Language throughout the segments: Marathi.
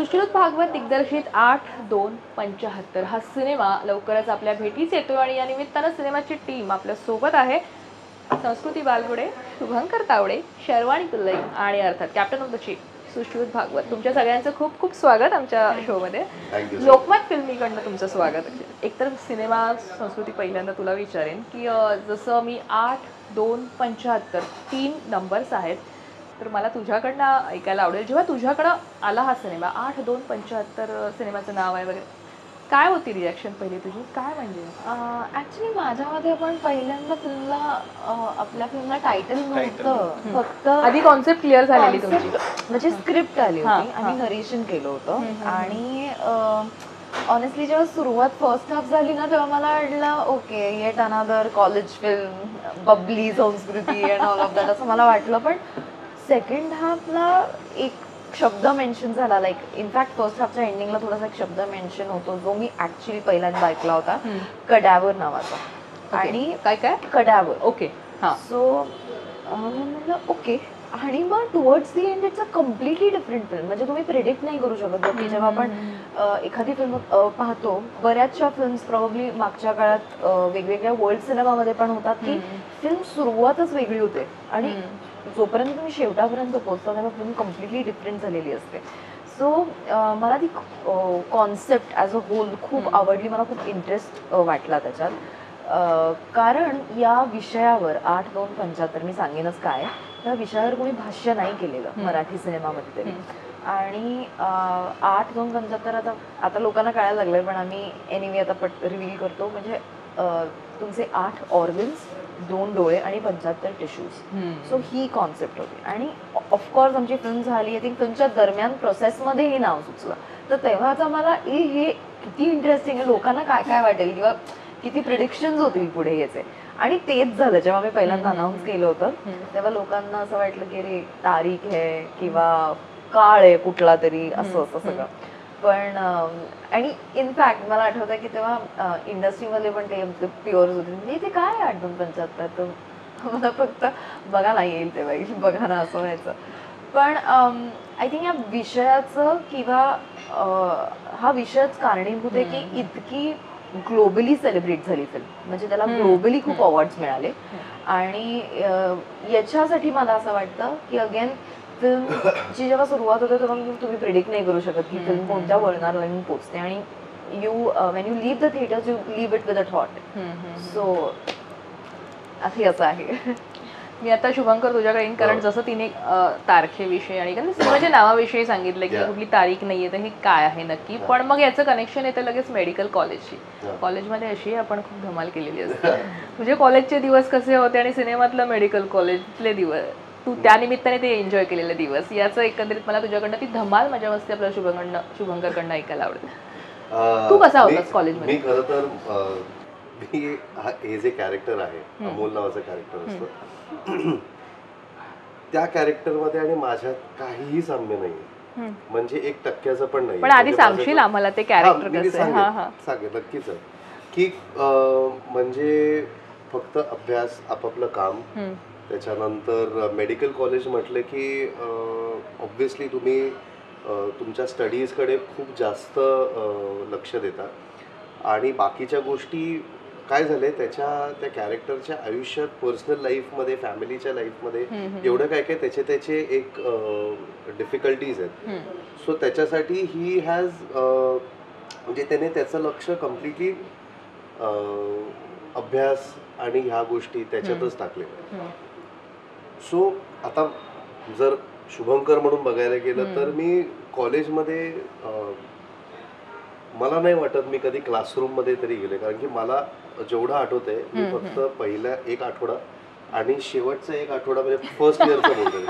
सुश्रुत भागवत दिग्दर्शित 8-2-75 हा सिनेमा लवकरच आपल्या भेटीस येतो आणि या निमित्तानं सिनेमाची टीम आपल्या सोबत आहे. संस्कृती बालगुडे, शुभंकर तावडे, शर्वाणी पिल्लई आणि अर्थात captain of the ship Sushrut Bhagwat. तुमच्या सगळ्यांचं खूप खूप स्वागत आमच्या शोमध्ये. लोकमत फिल्मीकडनं तुमचं स्वागत. एकतर सिनेमा संस्कृती पहिल्यांदा तुला विचारेन की जसं मी 8-2-75 3 नंबर्स आहेत, तर मला तुझ्याकडनं ऐकायला आवडेल जेव्हा तुझ्याकडं आला हा सिनेमा 8-2-75 सिनेमाचं नाव आहे वगैरे, काय होती रिॲक्शन पहिली तुझी? काय म्हणजे ऍक्च्युली माझ्यामध्ये पण पहिल्यांदा फिल्मला आपल्या फिल्मला टायटल नव्हतं, फक्त आधी कॉन्सेप्ट क्लिअर झालेली तुमची, म्हणजे स्क्रिप्ट आली होती आणि नरेशन केलं होतं. आणि ऑनेस्टली जेव्हा सुरुवात फर्स्ट हाफ झाली ना तेव्हा मला वाटलं okay eight another college film, Babli संस्कृती अँड ऑल ऑफ दॅट असं मला वाटलं. पण सेकंड हाफला एक शब्द मेन्शन झाला, लाईक इनफॅक्ट फर्स्ट हाफच्या एंडिंगला थोडासा एक शब्द मेन्शन होतो जो मी ऍक्च्युली पहिल्यांदा ऐकला होता, कडावर नावाचा. आणि काय काय कडावर. ओके. सो म्हटलं ओके. आणि मग towards the end it's a completely different film. म्हणजे तुम्ही प्रिडिक्ट नाही करू शकत की जेव्हा आपण एखादी फिल्म पाहतो, बऱ्याचशा फिल्म्स प्रॉब्ली मागच्या काळात वेगवेगळ्या वर्ल्ड सिनेमामध्ये पण होतात की फिल्म सुरुवातच वेगळी होते आणि जोपर्यंत तुम्ही शेवटापर्यंत पोहोचता तेव्हा फिल्म कम्प्लिटली डिफरंट झालेली असते. सो मला ती कॉन्सेप्ट ॲज अ होल खूप आवडली, मला खूप इंटरेस्ट वाटला त्याच्यात. कारण या विषयावर 8-2-75 मी सांगेनच काय, या विषयावर कोणी भाष्य नाही केलेलं मराठी सिनेमामध्ये तरी. आणि 8-2-75 आता लोकांना कळायला लागलंय, पण आम्ही एनिवे आता पट रिव्हील करतो. म्हणजे तुमचे 8 ऑर्गन्स, 2 डोळे आणि 75 टिश्यूज. सो ही कॉन्सेप्ट होती. आणि ऑफकोर्स आमची फिल्म झाली, आय थिंक फिल्मच्या दरम्यान प्रोसेसमध्ये हे नाव सुचलं. तर तेव्हाच आम्हाला हे किती इंटरेस्टिंग आहे, लोकांना काय काय वाटेल किंवा किती प्रिडिक्शन्स होतील पुढे याचे. आणि तेच झालं जेव्हा मी पहिल्यांदा अनाऊन्स केलं होतं, तेव्हा लोकांना असं वाटलं की अरे तारीख आहे किंवा काळ आहे कुठला तरी, असं असं सगळं. पण आणि इनफॅक्ट मला आठवतं की तेव्हा इंडस्ट्रीमध्ये पण ते प्युअर्स होते, म्हणजे ते काय 8-2-75 तर मला फक्त बघायला येईल तेव्हा येईल, बघा ना असं व्हायचं. पण आय थिंक या विषयाचं किंवा हा विषयच कारणीभूत आहे की इतकी ग्लोबली सेलिब्रेट झाली फिल्म. म्हणजे त्याला ग्लोबली खूप अवॉर्ड्स मिळाले. आणि याच्यासाठी मला असं वाटतं की अगेन फिल्मची जेव्हा सुरुवात होते तेव्हा तुम्ही प्रिडिक्ट नाही करू शकत की फिल्म कोणत्या वळणाला येऊन पोचते. आणि Wien you leave the theatres you leave it with a thought. So असं आहे. मी आता शुभंकर तुझ्याकडे येईन, कारण जसं तिने तारखेविषयी आणि सिनेमाच्या नावाविषयी सांगितलं की कुठली तारीख नाहीये, तर हे काय आहे नक्की. पण मग याचं कनेक्शन येतं लगेच मेडिकल कॉलेजशी. कॉलेजमध्ये अशी आपण खूप धमाल केलेली असते. तुझे कॉलेजचे दिवस कसे होते आणि सिनेमातलं मेडिकल कॉलेजले दिवस, तू त्या निमित्ताने ते एन्जॉय केलेले दिवस, याचं एकंदरीत मला तुझ्याकडनं ती धमाल मजा मस्ती आपल्या शुभंकरकडनं ऐकायला आवडेल. तू कसा होतास कॉलेजमध्ये? मी खरं तर हे जे कॅरेक्टर आहे, अमोल नावाचं कॅरेक्टर असतं, त्या कॅरेक्टरमध्ये आणि माझ्यात काहीही साम्य नाहीये, म्हणजे 1% पण नाही. पण आधी सांगशील आम्हाला ते कॅरेक्टर कसं आहे? सांगेल नक्कीच आहे की म्हणजे फक्त अभ्यास, आपापलं काम, त्याच्यानंतर मेडिकल कॉलेज म्हटलं की ऑब्व्हियसली तुम्ही तुमच्या स्टडीजकडे खूप जास्त लक्ष देता. आणि बाकीच्या गोष्टी काय झाले त्या कॅरेक्टरच्या आयुष्यात, पर्सनल लाईफमध्ये, फॅमिलीच्या लाईफमध्ये एवढं काय काय त्याचे एक डिफिकल्टीज आहेत. सो त्याच्यासाठी ही हॅज म्हणजे त्याने त्याचं लक्ष कम्प्लिटली अभ्यास आणि ह्या गोष्टी त्याच्यातच टाकले. सो आता जर शुभंकर म्हणून बघायला गेलं तर मी कॉलेजमध्ये मला नाही वाटत मी कधी क्लासरूममध्ये तरी गेले, कारण की मला जेवढं आठवतंय मी फक्त पहिला 1 आठवडा आणि शेवटचा 1 आठवडा, म्हणजे फर्स्ट इयरचा बोलतोय,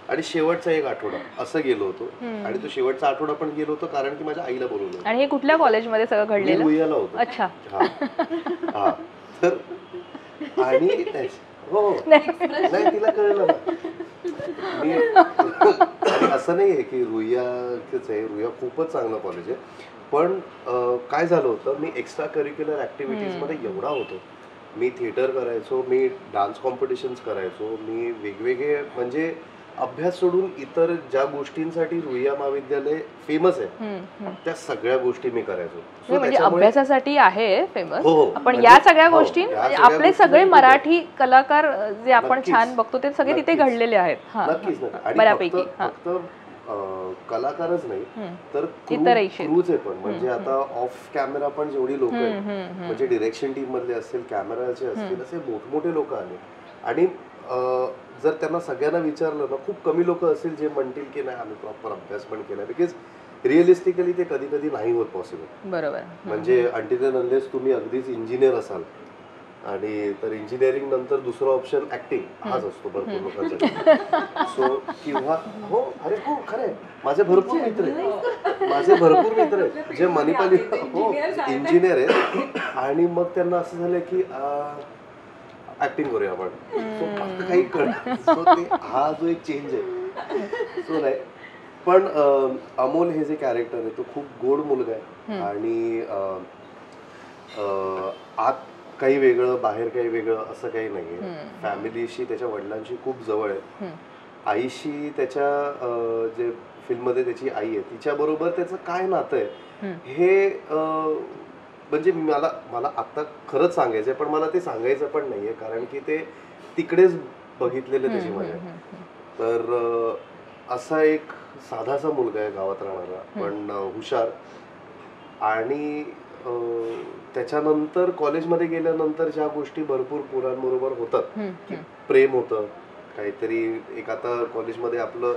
आणि शेवटचा 1 आठवडा असं गेलो होतो. आणि तो शेवटचा आठवडा पण गेलो होतो कारण की माझ्या आईला बोलवलं. आणि हे कुठल्या कॉलेजमध्ये सगळं घडलेलं? रुईयाला होतं. अच्छा. हा तर आणि हो नाही, तिला कळलं ना. मी असं नाही आहे की रुईयाच आहे, रुईया खूपच चांगलं कॉलेज आहे. पण काय झालं होतं, मी एक्स्ट्रा करिक्युलर ॲक्टिव्हिटीजमध्ये एवढा होतो. मी थिएटर करायचो, मी डान्स कॉम्पिटिशन्स करायचो, मी वेगवेगळे म्हणजे अभ्यास सोडून इतर ज्या गोष्टींसाठी रुईया महाविद्यालय फेमस आहे त्या सगळ्या गोष्टी मी करायचो. So म्हणजे त्याच्यामुळे- अभ्यासासाठी आहे फेमस, हो, हो. पण म्हणजे- या सगळ्या हो, गोष्टी या सगळ्या आपले गोष्टी सगळे मी मराठी कलाकार जे आपण नक्कीच. छान बघतो ते सगळे तिथे नक्कीच. घडलेले आहेत. हा, नक्कीच हा. नक्की. आणि बऱ्यापैकी फक्त हा. कलाकारच नाही तर इतरही क्षेत्र. क्रूज आहे पण. म्हणजे आता ऑफ कॅमेरा पण जेवढी लोक आहेत म्हणजे डिरेक्शन टीम मधले असतील, कॅमेराचे असतील, असे मोठमोठे लोक आले. आणि जर त्यांना सगळ्यांना विचारलं ना, खूप कमी लोक असतील जे म्हणतील की नाही आम्ही प्रॉपर अभ्यास पण केला. बिकॉज रिअलिस्टिकली ते कधी कधी नाही होत पॉसिबल. बरोबर. म्हणजे अंटिल अँड अनलेस तुम्ही अगदीच इंजिनियर असाल आणि तर इंजिनिअरिंग नंतर दुसरा ऑप्शन ऍक्टिंग हाच असतो भरपूर लोकांचा. सो किंवा हो अरे हो खरंय, माझे भरपूर मित्र आहेत जे मणिपाली हो इंजिनियर आहेत आणि मग त्यांना असं झालं की ऍक्टिंग करूया आपण. सो फक्त काही कळलं. सो ते हा जो एक चेंज आहे सो नाही. पण अमोल हे जे कॅरेक्टर आहे तो खूप गोड मुलगा आहे आणि आत काही वेगळं बाहेर काही वेगळं असं काही नाहीये. फॅमिलीशी त्याच्या वडिलांशी खूप जवळ आहे. आईशी त्याच्या जे फिल्ममध्ये त्याची आई आहे तिच्याबरोबर त्याचं काय नातं आहे हे म्हणजे मला आता खरंच सांगायचं आहे पण मला ते सांगायचं पण नाहीये कारण की ते तिकडेच बघितलेलं त्याची मजा आहे. तर असा एक साधासा मुलगा आहे गावात राहणारा पण हुशार. आणि त्याच्यानंतर कॉलेजमध्ये गेल्यानंतर ज्या गोष्टी भरपूर पोरांबरोबर होतात की प्रेम होतं काहीतरी एक. आता कॉलेजमध्ये आपलं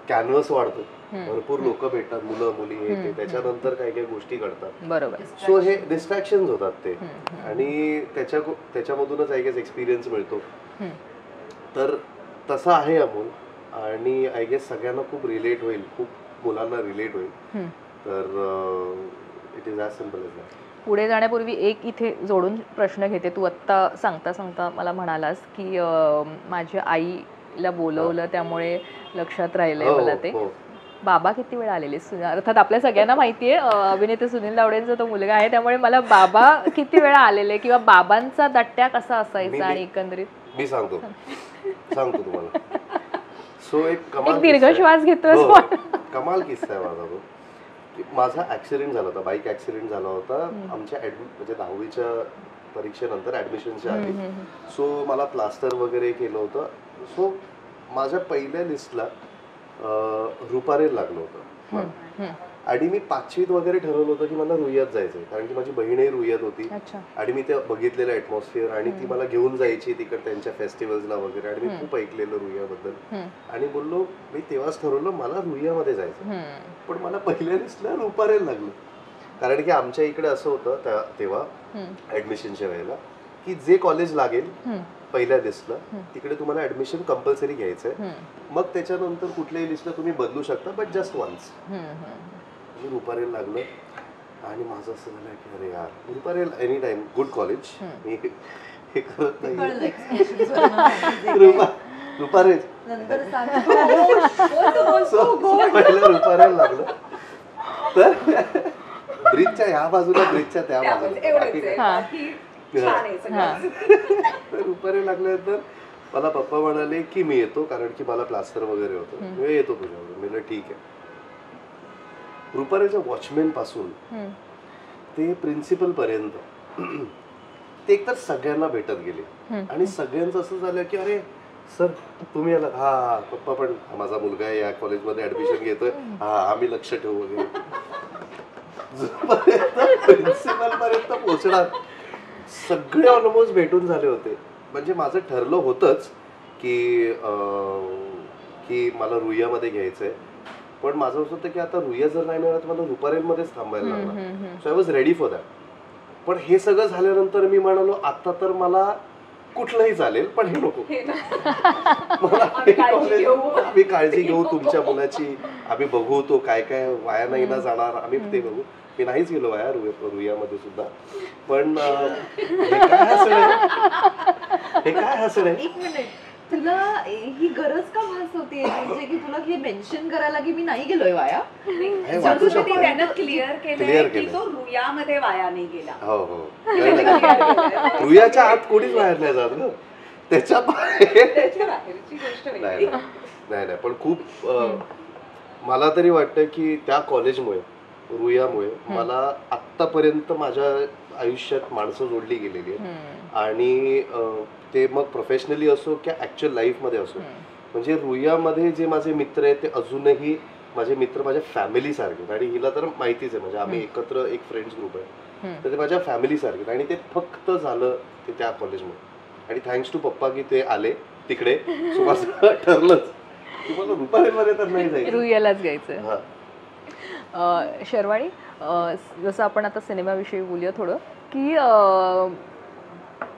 कॅनव्हस वाढतो, भरपूर लोक भेटतात, मुलं मुली हे त्याच्यानंतर काही काही गोष्टी घडतात. बरोबर. सो हे डिस्ट्रॅक्शन होतात ते आणि त्याच्यामधूनच आय गेस एक्सपिरियन्स मिळतो. तर तसा आहे अमोल आणि आय गेस सगळ्यांना खूप रिलेट होईल, खूप मुलांना रिलेट होईल. तर it is as simple as that. पुढे जाण्यापूर्वी एक इथे जोडून प्रश्न घेते. तू आत्ता सांगता सांगता मला म्हणालास की माझ्या आईला बोलवलं त्यामुळे लक्षात राहिलंय मला ते. बाबा किती वेळा आलेले? अर्थात आपल्या सगळ्यांना माहिती आहे अभिनेते सुनील दावडेंचा तो मुलगा आहे त्यामुळे मला बाबा किती वेळा आलेले किंवा बाबांचा दट्ट्या कसा असायचा आणि एकंदरीत मी सांगतो तुम्हाला. सो एक कमाल दीर्घ श्वास घेतोय. कमाल किस्सा आहे माझा तो. माझा ऍक्सिडेंट झाला होता, बाईक ऍक्सिडेंट झाला होता आमच्या म्हणजे 10वीच्या परीक्षेनंतर ऍडमिशनच्या आधी. सो मला प्लास्टर वगैरे केलं होतं. सो माझ्या पहिल्या लिस्टला रुपारेल लागलं होतं आणि मी 5वीत वगैरे ठरवलं होतं की मला रुईयात जायचंय कारण की माझी बहीणही रुईयात होती आणि मी ते बघितलेलं ऍटमॉस्फिअर आणि ती मला घेऊन जायची तिकडे त्यांच्या फेस्टिवल्सला वगैरे आणि मी खूप ऐकलेलं रुईयाबद्दल आणि बोललो मी तेव्हाच ठरवलं मला रुईयामध्ये जायचं. पण मला पहिल्या लिस्टला रुपारेल लागलं कारण की आमच्या इकडे असं होतं तेव्हा ऍडमिशनच्या वेळेला की जे कॉलेज लागेल पहिल्या लिस्टला तिकडे तुम्हाला ऍडमिशन कंपल्सरी घ्यायचंय. मग त्याच्यानंतर कुठल्याही लिस्टला तुम्ही बदलू शकता बट जस्ट वन्स. मी रुपारेल लागलं आणि माझं असं झालं की अरे यार Ruparel any time good college मी हे करत नाही. रुपारेल पहिलं रुपारेल लागलं तर ब्रिजच्या ह्या बाजूला ब्रिजच्या त्या बाजूला रुपारेल लागल्यानंतर मला पप्पा म्हणाले की मी येतो कारण की मला प्लास्टर वगैरे होतं. मी येतो तुझ्यावर. मी ठीक आहे. रुपारेलच्या वॉचमॅन पासून ते प्रिन्सिपल पर्यंत ते एकतर सगळ्यांना भेटत गेले आणि सगळ्यांचं असं झालं की अरे सर तुम्ही आला. हा पप्पा पण माझा मुलगा आहे या कॉलेजमध्ये ऍडमिशन घेतोय, हा आम्ही लक्ष ठेवू वगैरे. प्रिन्सिपल पर्यंत पोहोचणार सगळे ऑलमोस्ट भेटून झाले होते. म्हणजे माझं ठरलं होतंच की मला रुईयामध्ये घ्यायचंय पण माझं असं होतं की आता रुईया जर नाही मिळालं तर मला रुपारेलमध्येच थांबायला लागणार. So I was ready for that. पण हे सगळं झाल्यानंतर मी म्हणालो आता तर मला कुठलंही चालेल पण हे नको. मला आम्ही काळजी घेऊ तुमच्या मुलाची, आम्ही बघू तो काय काय वाया नाही ना जाणार आम्ही ते बघू. मी नाहीच गेलो वाया रुईयामध्ये सुद्धा. पण हे काय हसणं आहे. एक मिनिट, तुला ही गरज का भास होते म्हणजे की तुला हे मेन्शन करायला की मी नाही गेलोय वाया? त्यानं क्लिअर केलंय की तो रुईयामध्ये वाया नाही गेला. हो रुईयाच्या आत कोणीच बाहेर नाही जात ना. त्याच्या त्याच्या बाहेरची गोष्ट नाही वेगळी. नाही नाही, पण खूप मला तरी वाटतं की त्या कॉलेजमुळे, रुयामुळे मला आत्तापर्यंत माझ्या आयुष्यात माणसं जोडली गेलेली आहेत. आणि ते मग प्रोफेशनली असो किंवा ॲक्च्युअल लाईफमध्ये असो, म्हणजे रुयामध्ये जे माझे मित्र आहेत ते अजूनही माझे मित्र, माझ्या फॅमिली सारखे. आणि हिला तर माहितीच आहे, म्हणजे आम्ही एकत्र एक फ्रेंड्स ग्रुप आहे, तर ते माझ्या फॅमिली सारखे. आणि ते फक्त झालं ते त्या कॉलेजमुळे. आणि थँक्स टू पप्पा की ते आले तिकडे. सो माझं ठरलंच की मला रुपारेमध्ये तर नाही जायचं, रुईयालाच घ्यायचं. हां. शर्वाणी, जसं आपण आता सिनेमाविषयी बोलूया थोडं, की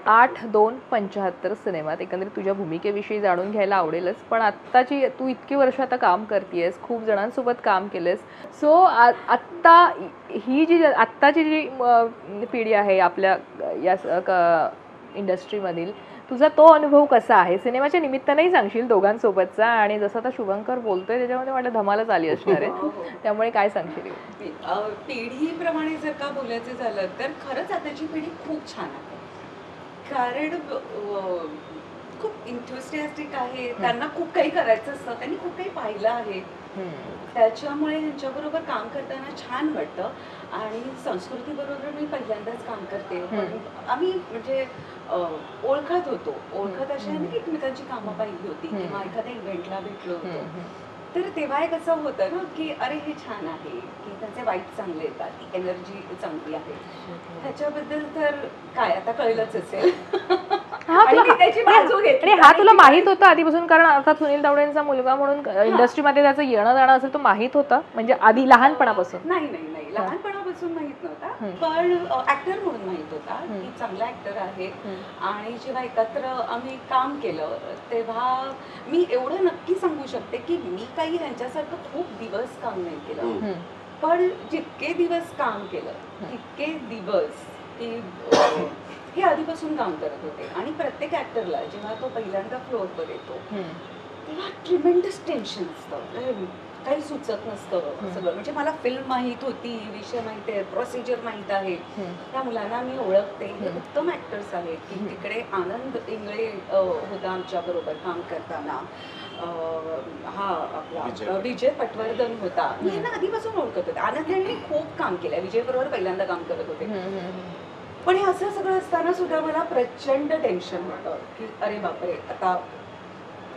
8/2/75 सिनेमात एकंदरीत तुझ्या भूमिकेविषयी जाणून घ्यायला आवडेलच. पण आत्ताची तू इतकी वर्ष आता काम करतेयस, खूप जणांसोबत काम केलंस. सो आत्ता ही जी आत्ताची जी पिढी आहे आपल्या या इंडस्ट्रीमधील, तुझा तो अनुभव कसा आहे? सिनेमाच्या निमित्तानेही सांगशील दोघांसोबतचा, आणि जसं आता शुभंकर बोलतोय त्याच्यामध्ये मला धमालच आली असणार आहे, त्यामुळे काय सांगशील? पिढीप्रमाणे जर का बोलायचं झालं तर खरंच आताची पिढी खूप छान आहे. कारण खूप इंथुसियास्टिक आहे, त्यांना खूप काही करायचं असतं, त्यांनी खूप काही पाहिलं आहे, त्याच्यामुळे ह्यांच्याबरोबर काम करताना छान वाटतं. आणि संस्कृतीबरोबर मी पहिल्यांदाच काम करते, पण आम्ही म्हणजे ओळखत अशा नाही एकमेकांची कामं पाहिली होती किंवा एखाद्या इव्हेंटला भेटलो होतो. तर तेव्हा एक असं होतं ना की अरे हे छान आहे, की त्यांचे वाईट चांगले येतात, ती एनर्जी चांगली आहे, ह्याच्याबद्दल तर काय आता कळलंच असेल. आणि मी त्याची बाजू घेतली. आणि हा तुला माहित होता आधीपासून? कारण अर्थात सुनील तावडेंचा मुलगा म्हणून इंडस्ट्रीमध्ये त्याचं येणं जाणं असेल, तो माहित होता म्हणजे आधी लहानपणापासून? नाही नाही नाही, लहानपणापासून माहित नव्हता, पण ऍक्टर म्हणून माहित होता की चांगला ऍक्टर आहे. आणि जेव्हा एकत्र आम्ही काम केलं तेव्हा मी एवढं नक्की सांगू शकते की मी काही ह्यांच्यासारखं खूप दिवस काम नाही केलं, पण जितके दिवस काम केलं तितके दिवस की हे आधीपासून काम करत होते. आणि प्रत्येक ऍक्टरला जेव्हा तो पहिल्यांदा फ्लोअरवर येतो तेव्हा ट्रिमेंडस टेन्शन असतं, काही सुचत नसतं सगळं. म्हणजे मला फिल्म माहीत होती, विषय माहिती आहे, प्रोसिजर माहीत आहे, त्या मुलांना मी ओळखते, हे उत्तम ऍक्टर्स आहेत. की तिकडे आनंद इंगळे होता आमच्या बरोबर काम करताना, हा आपला विजय पटवर्धन होता, मी यांना आधीपासून ओळखत होते. आनंद यांनी खूप काम केलंय, विजय बरोबर पहिल्यांदा काम करत होते. पण हे असं सगळं असताना सुद्धा मला प्रचंड टेन्शन होतं की अरे बापरे, आता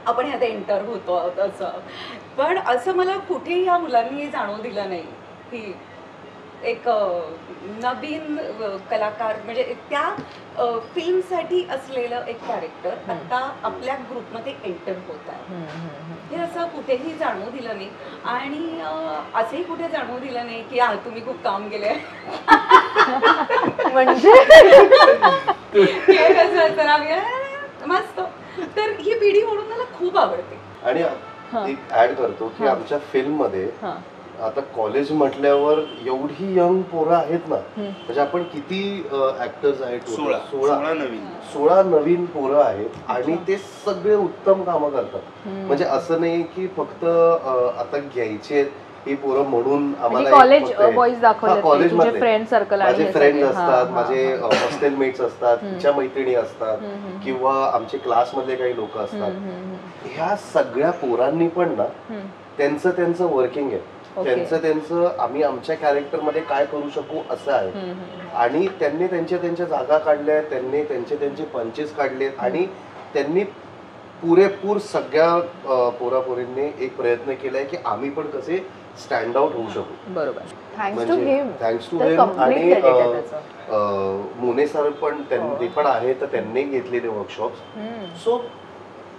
आपण ह्यात एंटर होतो असं. पण असं मला कुठेही या मुलांनी जाणवू दिलं नाही की एक नवीन कलाकार म्हणजे त्या फिल्मसाठी असलेलं एक कॅरेक्टर आता आपल्या ग्रुपमध्ये एंटर होत आहे, हे असं कुठेही जाणवू दिलं नाही. आणि असंही कुठे जाणवू दिलं नाही की तुम्ही खूप काम केलंय. म्हणजे मस्त. तर ही पिढी म्हणून मला खूप आवडते. आणि एक ऍड करतो की आमच्या फिल्म मध्ये आता कॉलेज म्हटल्यावर एवढी यंग पोरं आहेत ना, म्हणजे आपण किती ऍक्टर्स आहेत, 16 नवीन पोरं आहेत आणि ते सगळे उत्तम कामं करतात. म्हणजे असं नाही की फक्त आता घ्यायचे ही पोरं म्हणून आम्हाला कॉलेज बॉईज दाखवले, कॉलेजमध्ये फ्रेंड सर्कल, माझे फ्रेंड्स असतात, माझे हॉस्टेलमेट्स असतात, तिच्या मैत्रिणी असतात किंवा आमचे क्लासमधले काही लोक असतात. ह्या सगळ्या पोरांनी पण ना त्यांचं वर्किंग आहे, त्यांचं आम्ही आमच्या कॅरेक्टर मध्ये काय करू शकू असं आहे. आणि त्यांनी त्यांच्या जागा काढल्या, त्यांनी त्यांचे पंचेस काढलेत आणि त्यांनी पुरेपूर सगळ्या पोरापोरींनी एक प्रयत्न केलाय की आम्ही पण कसे स्टँड आउट होऊ शकू. बरोबर. थँक्स टू हिम. आणि मोने सर पण ते पण आहे, तर त्यांनी घेतलेले वर्कशॉप्स. सो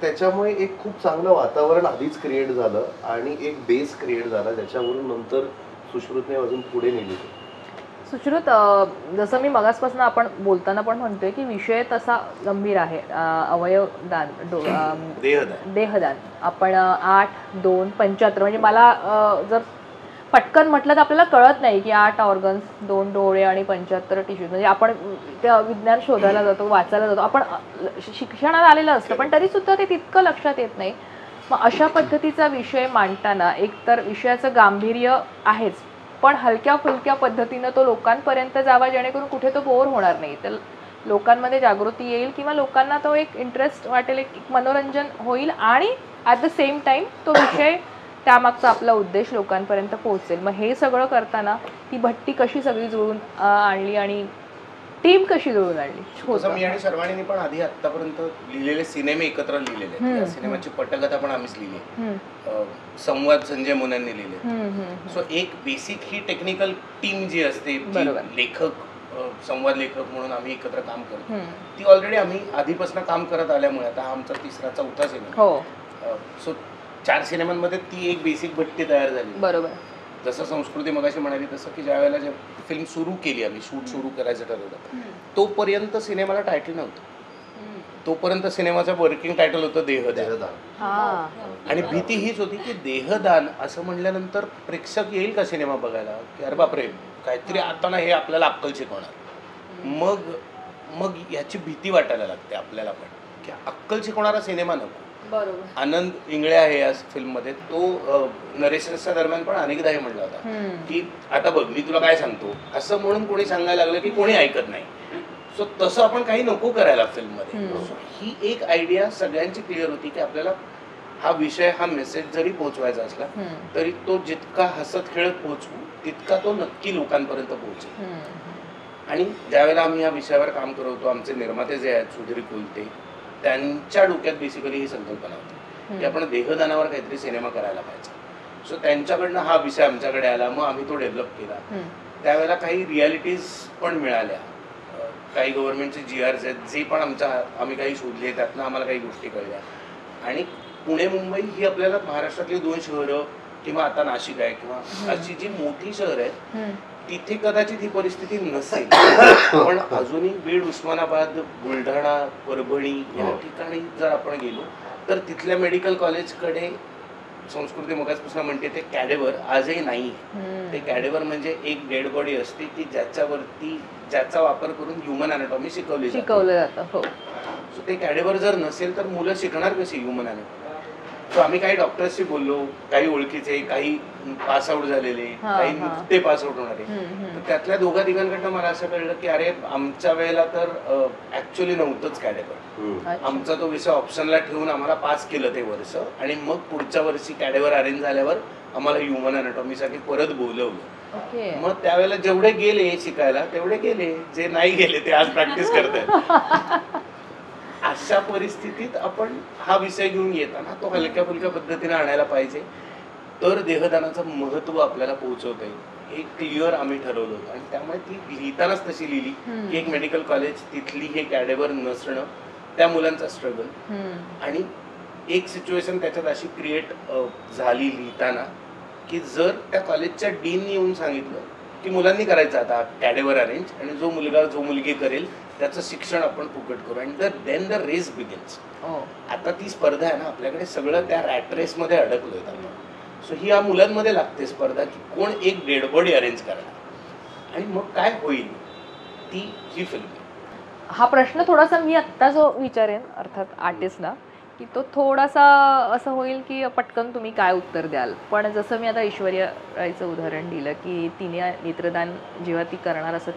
त्याच्यामुळे एक खूप चांगलं वातावरण आधीच क्रिएट झालं आणि एक बेस क्रिएट झाला, ज्याच्यावरून नंतर सुश्रुतने अजून पुढे नेली. सुश्रुत, जसं मी मगासपासून आपण बोलताना पण म्हणतोय की विषय तसा गंभीर आहे, अवयवदान, देहदान. आपण 8/2/75 म्हणजे मला जर पटकन म्हटलं तर आपल्याला कळत नाही की 8 ऑर्गन्स, 2 डोळे आणि 75 टिश्यूज. म्हणजे आपण ते विज्ञान शोधायला जातो, वाचायला जातो, आपण शिक्षणात आलेलं असतं, पण तरी सुद्धा ते तितकं लक्षात येत नाही. मग अशा पद्धतीचा विषय मांडताना एकतर विषयाचं गांभीर्य आहेच, पण हलक्या फुलक्या पद्धतीनं तो लोकांपर्यंत जावा जेणेकरून कुठे तो बोर होणार नाही. तर लोकांमध्ये जागृती येईल किंवा लोकांना तो एक इंटरेस्ट वाटेल, एक मनोरंजन होईल आणि ॲट द सेम टाईम तो विषय त्यामागचा आपला उद्देश लोकांपर्यंत पोहोचेल. मग हे सगळं करताना ती भट्टी कशी सगळी जुळून आणली आणि टीम कशी जुळून आणली? तसं मी आणि शर्वाणीने पण आधी आतापर्यंत लिहिलेले सिनेमे एकत्र लिहिलेले आहेत. या सिनेमाची पटकथा पण आम्हीच लिहिली, संवाद संजय मुनांनी लिहिले. सो एक बेसिक ही टेक्निकल टीम जी असते, लेखक संवाद लेखक म्हणून आम्ही एकत्र काम करतो, ती ऑलरेडी आम्ही आधीपासून काम करत आल्यामुळे आता हा आमचा 3रा-4था सिनेमा. सो 4 सिनेमांमध्ये ती एक बेसिक भट्टी तयार झाली. बरोबर. जसं संस्कृती मगाशी म्हणाली तसं की ज्या वेळेला जे फिल्म सुरू केली, आम्ही शूट सुरू करायचं ठरवलं, तोपर्यंत सिनेमाला टायटल नव्हतं. तोपर्यंत सिनेमाचं वर्किंग टायटल होतं देहदान. आणि भीती हीच होती की देहदान असं म्हणल्यानंतर प्रेक्षक येईल का सिनेमा बघायला, की अरे बापरे काहीतरी आता ना हे आपल्याला अक्कल शिकवणार. मग याची भीती वाटायला लागते आपल्याला पण की अक्कल शिकवणारा सिनेमा नको. बरोबर. आनंद इंगळे आहे या फिल्ममध्ये, तो नरेशनच्या दरम्यान पण अनेकदा हे म्हणला होता की आता बघ मी तुला काय सांगतो असं म्हणून कोणी सांगायला लागलं की कोणी ऐकत नाही. सो तसं आपण काही नको करायला फिल्ममध्ये. ही एक आयडिया सगळ्यांची क्लिअर होती की आपल्याला हा विषय, हा मेसेज जरी पोहोचवायचा असला तरी तो जितका हसत खेळत पोहोचवू तितका तो नक्की लोकांपर्यंत पोहोचेल. आणि ज्यावेळेला आम्ही या विषयावर काम करतो, आमचे निर्माते जे आहेत सुधीर कुलते, त्यांच्या डोक्यात बेसिकली ही संकल्पना होती की आपण देहदानावर काहीतरी सिनेमा करायला पाहिजे. सो त्यांच्याकडनं हा विषय आमच्याकडे आला, मग आम्ही तो डेव्हलप केला. त्यावेळेला काही रियालिटीज पण मिळाल्या, काही गव्हर्नमेंटचे GRs आहेत जे पण आम्ही काही शोधले, त्यातनं आम्हाला काही गोष्टी कळल्या. आणि पुणे मुंबई ही आपल्याला महाराष्ट्रातली 2 शहरं किंवा आता नाशिक आहे किंवा अशी जी मोठी शहरं आहेत तिथे कदाचित ही परिस्थिती नसेल, पण अजूनही बीड, उस्मानाबाद, बुलढाणा, परभणी या ठिकाणी जर आपण गेलो तर तिथल्या मेडिकल कॉलेजकडे संस्कृती मगाचपासून म्हणते ते कॅडेवर आजही नाही. ते कॅडेवर म्हणजे एक डेड बॉडी असते की ज्याचा वापर करून ह्युमन अॅनाटॉमी शिकवलं जातं. हो. सो ते कॅडेवर जर नसेल तर मुलं शिकणार कशी ह्युमन अॅनाटॉमी? सो आम्ही काही डॉक्टर्सशी बोललो, काही ओळखीचे, काही पासआउट झालेले, काही नुकते पासआउट होणारे. तर त्यातल्या 2-3 मला असं कळलं की अरे आमच्या वेळेला तर ऍक्च्युअली नव्हतंच कॅडेवर. आमचा तो विषय ऑप्शनला ठेवून आम्हाला पास केलं ते वर्ष, आणि मग पुढच्या वर्षी कॅडेवर अरेंज झाल्यावर आम्हाला ह्युमन अॅनाटॉमीसाठी परत बोलवलं. मग त्यावेळेला जेवढे गेले शिकायला तेवढे गेले, जे नाही गेले ते आज प्रॅक्टिस करतात. अशा परिस्थितीत आपण हा विषय घेऊन येताना तो हलक्या फुलक्या पद्धतीने आणायला पाहिजे, तर देहदानाचं महत्व आपल्याला पोहोचवता येईल हे क्लिअर आम्ही ठरवलं होतं. आणि त्यामुळे ती लिहितानाच तशी लिहिली की एक मेडिकल कॉलेज, तिथली हे कॅडेवर नसणं, त्या मुलांचा स्ट्रगल, आणि एक सिच्युएशन त्याच्यात अशी क्रिएट झाली लिहिताना की जर त्या कॉलेजच्या डीननी येऊन सांगितलं की मुलांनी करायचं आता कॅडेवर अरेंज, आणि जो मुलगा जो मुलगी करेल त्याचं शिक्षण आपण फुकट करू, आणि देन द रेस बिगिन्स. आता ती स्पर्धा आहे ना आपल्याकडे, सगळं त्या रॅट रेसमध्ये अडकलोय आपण. सो ही या मुलांमध्ये लागते स्पर्धा की कोण एक डेड बॉडी अरेंज करणार आणि मग काय होईल, ती ही फिल्म. हा प्रश्न थोडासा मी आत्ता जो विचारेन अर्थात आर्टिस्टला, की तो थोडासा असं होईल की पटकन तुम्ही काय उत्तर द्याल. पण जसं मी आता ऐश्वर्या रायचं उदाहरण दिलं की तिने नेत्रदान जेव्हा ती करणार असं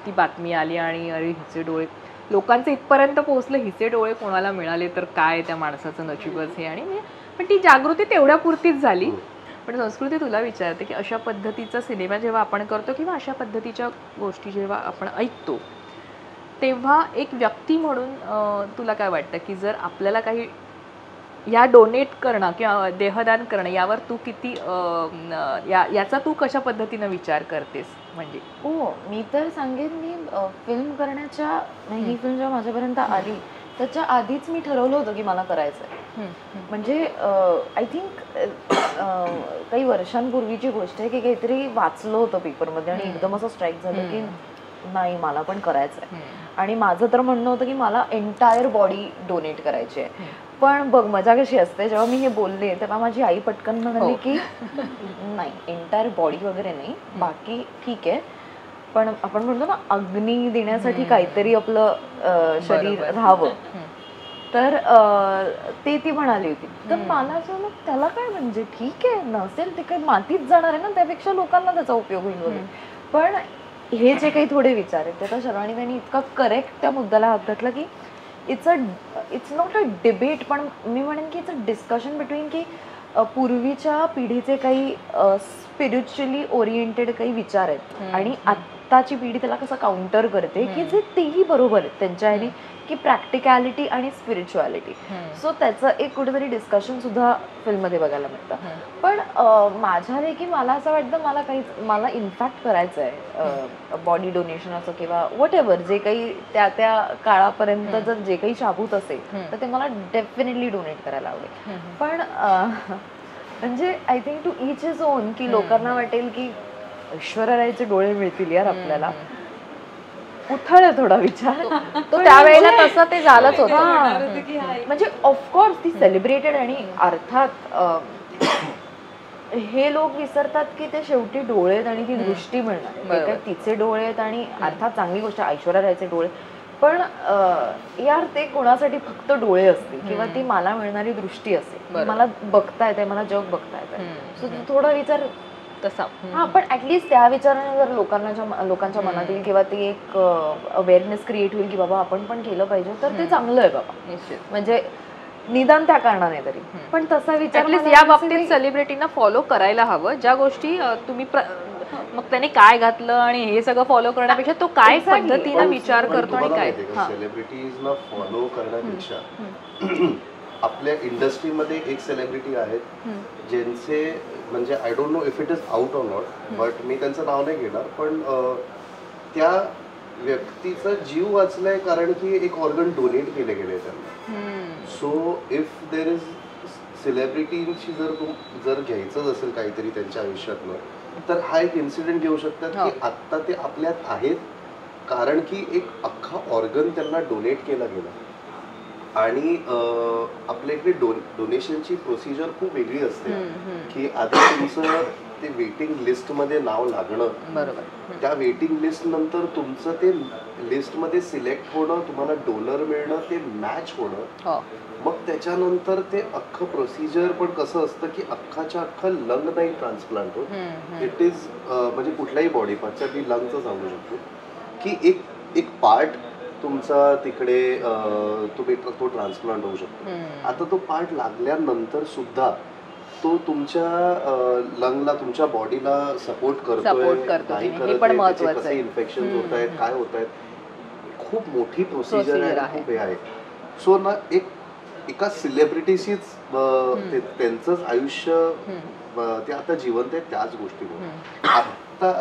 ती बातमी आली आणि अरे हिचे डोळे लोकांचे इथपर्यंत पोहोचले, हिचे डोळे कोणाला मिळाले तर काय त्या माणसाचं नशीबच हे. आणि पण ती जागृती तेवढ्यापुरतीच झाली. पण संस्कृती तुला विचारते की अशा पद्धतीचा सिनेमा जेव्हा आपण करतो किंवा अशा पद्धतीच्या गोष्टी जेव्हा आपण ऐकतो तेव्हा एक व्यक्ती म्हणून तुला काय वाटतं की जर आपल्याला काही या डोनेट करणं किंवा देहदान करणं यावर तू किती याचा तू कशा पद्धतीनं विचार करतेस? म्हणजे मी तर सांगेन, मी फिल्म करण्याच्या, ही फिल्म जेव्हा माझ्यापर्यंत आली त्याच्या आधीच मी ठरवलं होतं की मला करायचं आहे. म्हणजे आय थिंक काही वर्षांपूर्वीची गोष्ट आहे की काहीतरी वाचलं होतं पेपरमध्ये आणि एकदम असं स्ट्राईक झालं की नाही मला पण करायचं आहे. आणि माझं तर म्हणणं होतं की मला एंटायर बॉडी डोनेट करायची आहे. पण बघ मजा कशी असते, जेव्हा मी हे बोलले तेव्हा माझी आई पटकन म्हणाली की नाही एंटायर बॉडी वगैरे नाही, बाकी ठीक आहे, पण आपण म्हणतो ना अग्नी देण्यासाठी काहीतरी आपलं शरीर राहावं. तर ते ती म्हणाली होती. तर मला असं मग त्याला काय म्हणजे ठीक आहे, नसेल ते काही मातीत जाणार आहे ना, त्यापेक्षा लोकांना त्याचा उपयोग होईल वगैरे. पण हे जे काही थोडे विचार आहेत ते तर शर्वाणी त्यांनी इतका करेक्ट त्या मुद्द्याला हात घातला की इट्स नॉट अ डिबेट, पण मी म्हणेन की इट्स अ डिस्कशन बिटवीन की पूर्वीच्या पिढीचे काही स्पिरिच्युअली ओरिएंटेड काही विचार आहेत आणि आत्ताची पिढी त्याला कसं काउंटर करते की जे तेही बरोबर आहेत त्यांच्या ह्याने की प्रॅक्टिकॅलिटी आणि स्पिरिच्युअलिटी. सो त्याचं एक कुठेतरी डिस्कशन सुद्धा फिल्ममध्ये बघायला मिळतं. पण माझ्या की मला असं वाटतं मला इनफॅक्ट करायचं आहे बॉडी डोनेशन असं किंवा वॉट एव्हर जे काही त्या काळापर्यंत जर जे काही शाबूत असेल तर ते मला डेफिनेटली डोनेट करायला आवडेल. पण म्हणजे I think to each is own की लोकांना वाटेल की ऐश्वर्या रायचे डोळे मिळतील यार आपल्याला, उथळ थोडा विचार तो त्यावेळेला तसं ते झालंच होतं. म्हणजे ऑफकोर्स ती सेलिब्रेटेड आणि अर्थात हे लोक विसरतात की ते शेवटी डोळे आहेत आणि ती दृष्टी मिळणार, काय तिचे डोळे आहेत आणि अर्थात चांगली गोष्ट ऐश्वर्या रायचे डोळे, पण यार ते कोणासाठी फक्त डोळे असतील किंवा ती मला मिळणारी दृष्टी असेल, मला बघता येते, मला जग बघता येते. सो थोडा विचार तसा. हा, पण ऍटलीस्ट त्या विचाराने जर लोकांच्या मनात येईल किंवा ती एक अवेअरनेस क्रिएट होईल की बाबा आपण पण केलं पाहिजे, तर ते चांगलं आहे बाबा. निश्चित. म्हणजे निदान त्या कारणाने तरी. पण तसा विचार या बाबतीत सेलिब्रिटींना फॉलो करायला हवं, ज्या गोष्टी तुम्ही मग त्याने काय घातलं आणि हे सगळं फॉलो करण्यापेक्षा तो काय पद्धतीने विचार करतो आणि काय. सेलिब्रिटीजना फॉलो करण्यापेक्षा आपल्या इंडस्ट्रीमध्ये एक सेलिब्रिटी आहेत ज्यांचे म्हणजे I don't know if it is out or not, but मी त्यांचं नाव नाही घेणार, पण त्या व्यक्तीचा जीव वाचलाय कारण की एक ऑर्गन डोनेट केले गेले त्यांना. सो इफ देर इज सेलिब्रिटींची जर घ्यायचंच असेल काहीतरी त्यांच्या आयुष्यातनं तर हा एक इन्सिडेंट घेऊ शकतात की आत्ता ते आपल्यात आहेत कारण की एक अख्खा ऑर्गन त्यांना डोनेट केला गेला. आणि आपल्या इकडे डोनेशनची प्रोसिजर खूप वेगळी असते की आधी तुमचं ते वेटिंग लिस्टमध्ये नाव लागणं, बरोबर, त्या वेटिंग लिस्ट नंतर तुमचं ते लिस्टमध्ये सिलेक्ट होणं, तुम्हाला डोनर मिळणं, ते मॅच होणं, मग त्याच्यानंतर ते अख्खं प्रोसिजर पण कसं असतं की अख्खाच्या अख्खं लंग नाही ट्रान्सप्लांट होत. इट इज म्हणजे कुठल्याही बॉडी पार्टच्या, मी लंगचं सांगू शकतो की एक पार्ट तुमचा तिकडे तुम्ही तो ट्रान्सप्लांट होऊ शकतो. आता तो पार्ट लागल्यानंतर सुद्धा तो तुमच्या लंगला, तुमच्या बॉडीला सपोर्ट करतोय नाही करत आहे, कसे इन्फेक्शन होत आहेत, काय होत आहेत, खूप मोठी प्रोसिजर आहे, खूप हे आहे. सो ना एका सेलिब्रिटीशीच त्यांचंच आयुष्य ते आता जिवंत आहेत त्याच गोष्टीमुळे. आत्ता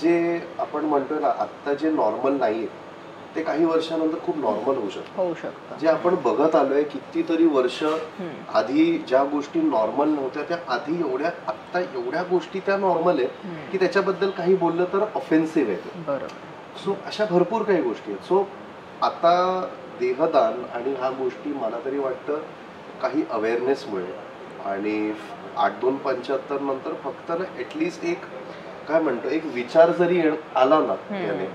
जे आपण म्हणतोय ना, आत्ता जे नॉर्मल नाहीये ते काही वर्षानंतर खूप नॉर्मल होऊ शकतं. जे आपण बघत आलोय कितीतरी वर्ष आधी ज्या गोष्टी नॉर्मल नव्हत्या त्या आधी आत्ता एवढ्या गोष्टी त्या नॉर्मल आहेत की त्याच्याबद्दल काही बोललं तर ऑफेन्सिव्ह आहे. सो अशा भरपूर काही गोष्टी आहेत. सो आता देहदान आणि ह्या गोष्टी मला तरी वाटतं काही अवेअरनेसमुळे आणि 8/2/75 नंतर फक्त ना ॲटलिस्ट एक काय म्हणतो एक विचार जरी आला ना याने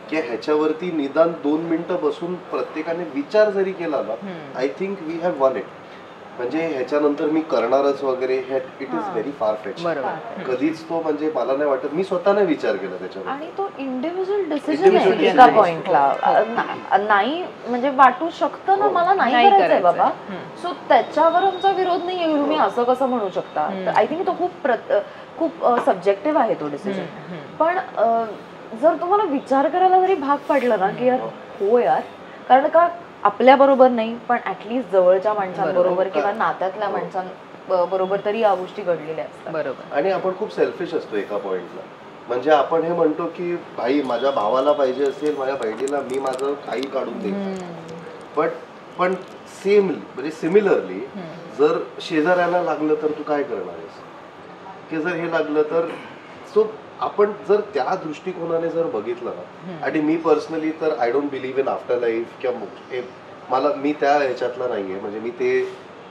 की ह्याच्यावरती निदान 2 मिनिटं बसून प्रत्येकाने विचार जरी केला ना, I think we have won it. म्हणजे ह्याच्यानंतर मी करणारच वगैरे, it is very far fetch. कधीच तो म्हणजे मला नाही वाटत, मी स्वतःने विचार केला त्याच्यावर. आणि तो इंडिव्हिज्युअल डिसिजन आहे एका पॉइंटला. नाही म्हणजे वाटू शकतं ना मला नाही करायचंय बाबा, सो त्याच्यावर आमचा विरोध नाही आहे, तुम्ही असं कसं म्हणू शकता. आय थिंक तो खूप सब्जेक्टिव्ह आहे तो डिसिजन. पण जर तुम्हाला विचार करायला जरी भाग पडलं ना की यार हो यार, कारण का आपल्या बरोबर नाही पण ऍटलीस्ट जवळच्या माणसांबरोबर किंवा नात्यातल्या माणसांबरोबर तरी या गोष्टी घडलेल्या असतात. बरोबर. आणि आपण खूप सेल्फिश असतो एका पॉइंटला. म्हणजे आपण हे म्हणतो की भाई माझ्या भावाला पाहिजे असेल, माझ्या बहिणीला मी माझं काही काढून देईन, पण सेम म्हणजे सिमिलरली जर शेजाऱ्याला लागलं तर तू काय करणार आहेस, की जर हे लागलं तर. सो आपण जर त्या दृष्टिकोनाने जर बघितलं ना, आणि मी पर्सनली तर I don't believe in after life किंवा मी त्या ह्याच्यातला नाहीये, म्हणजे मी ते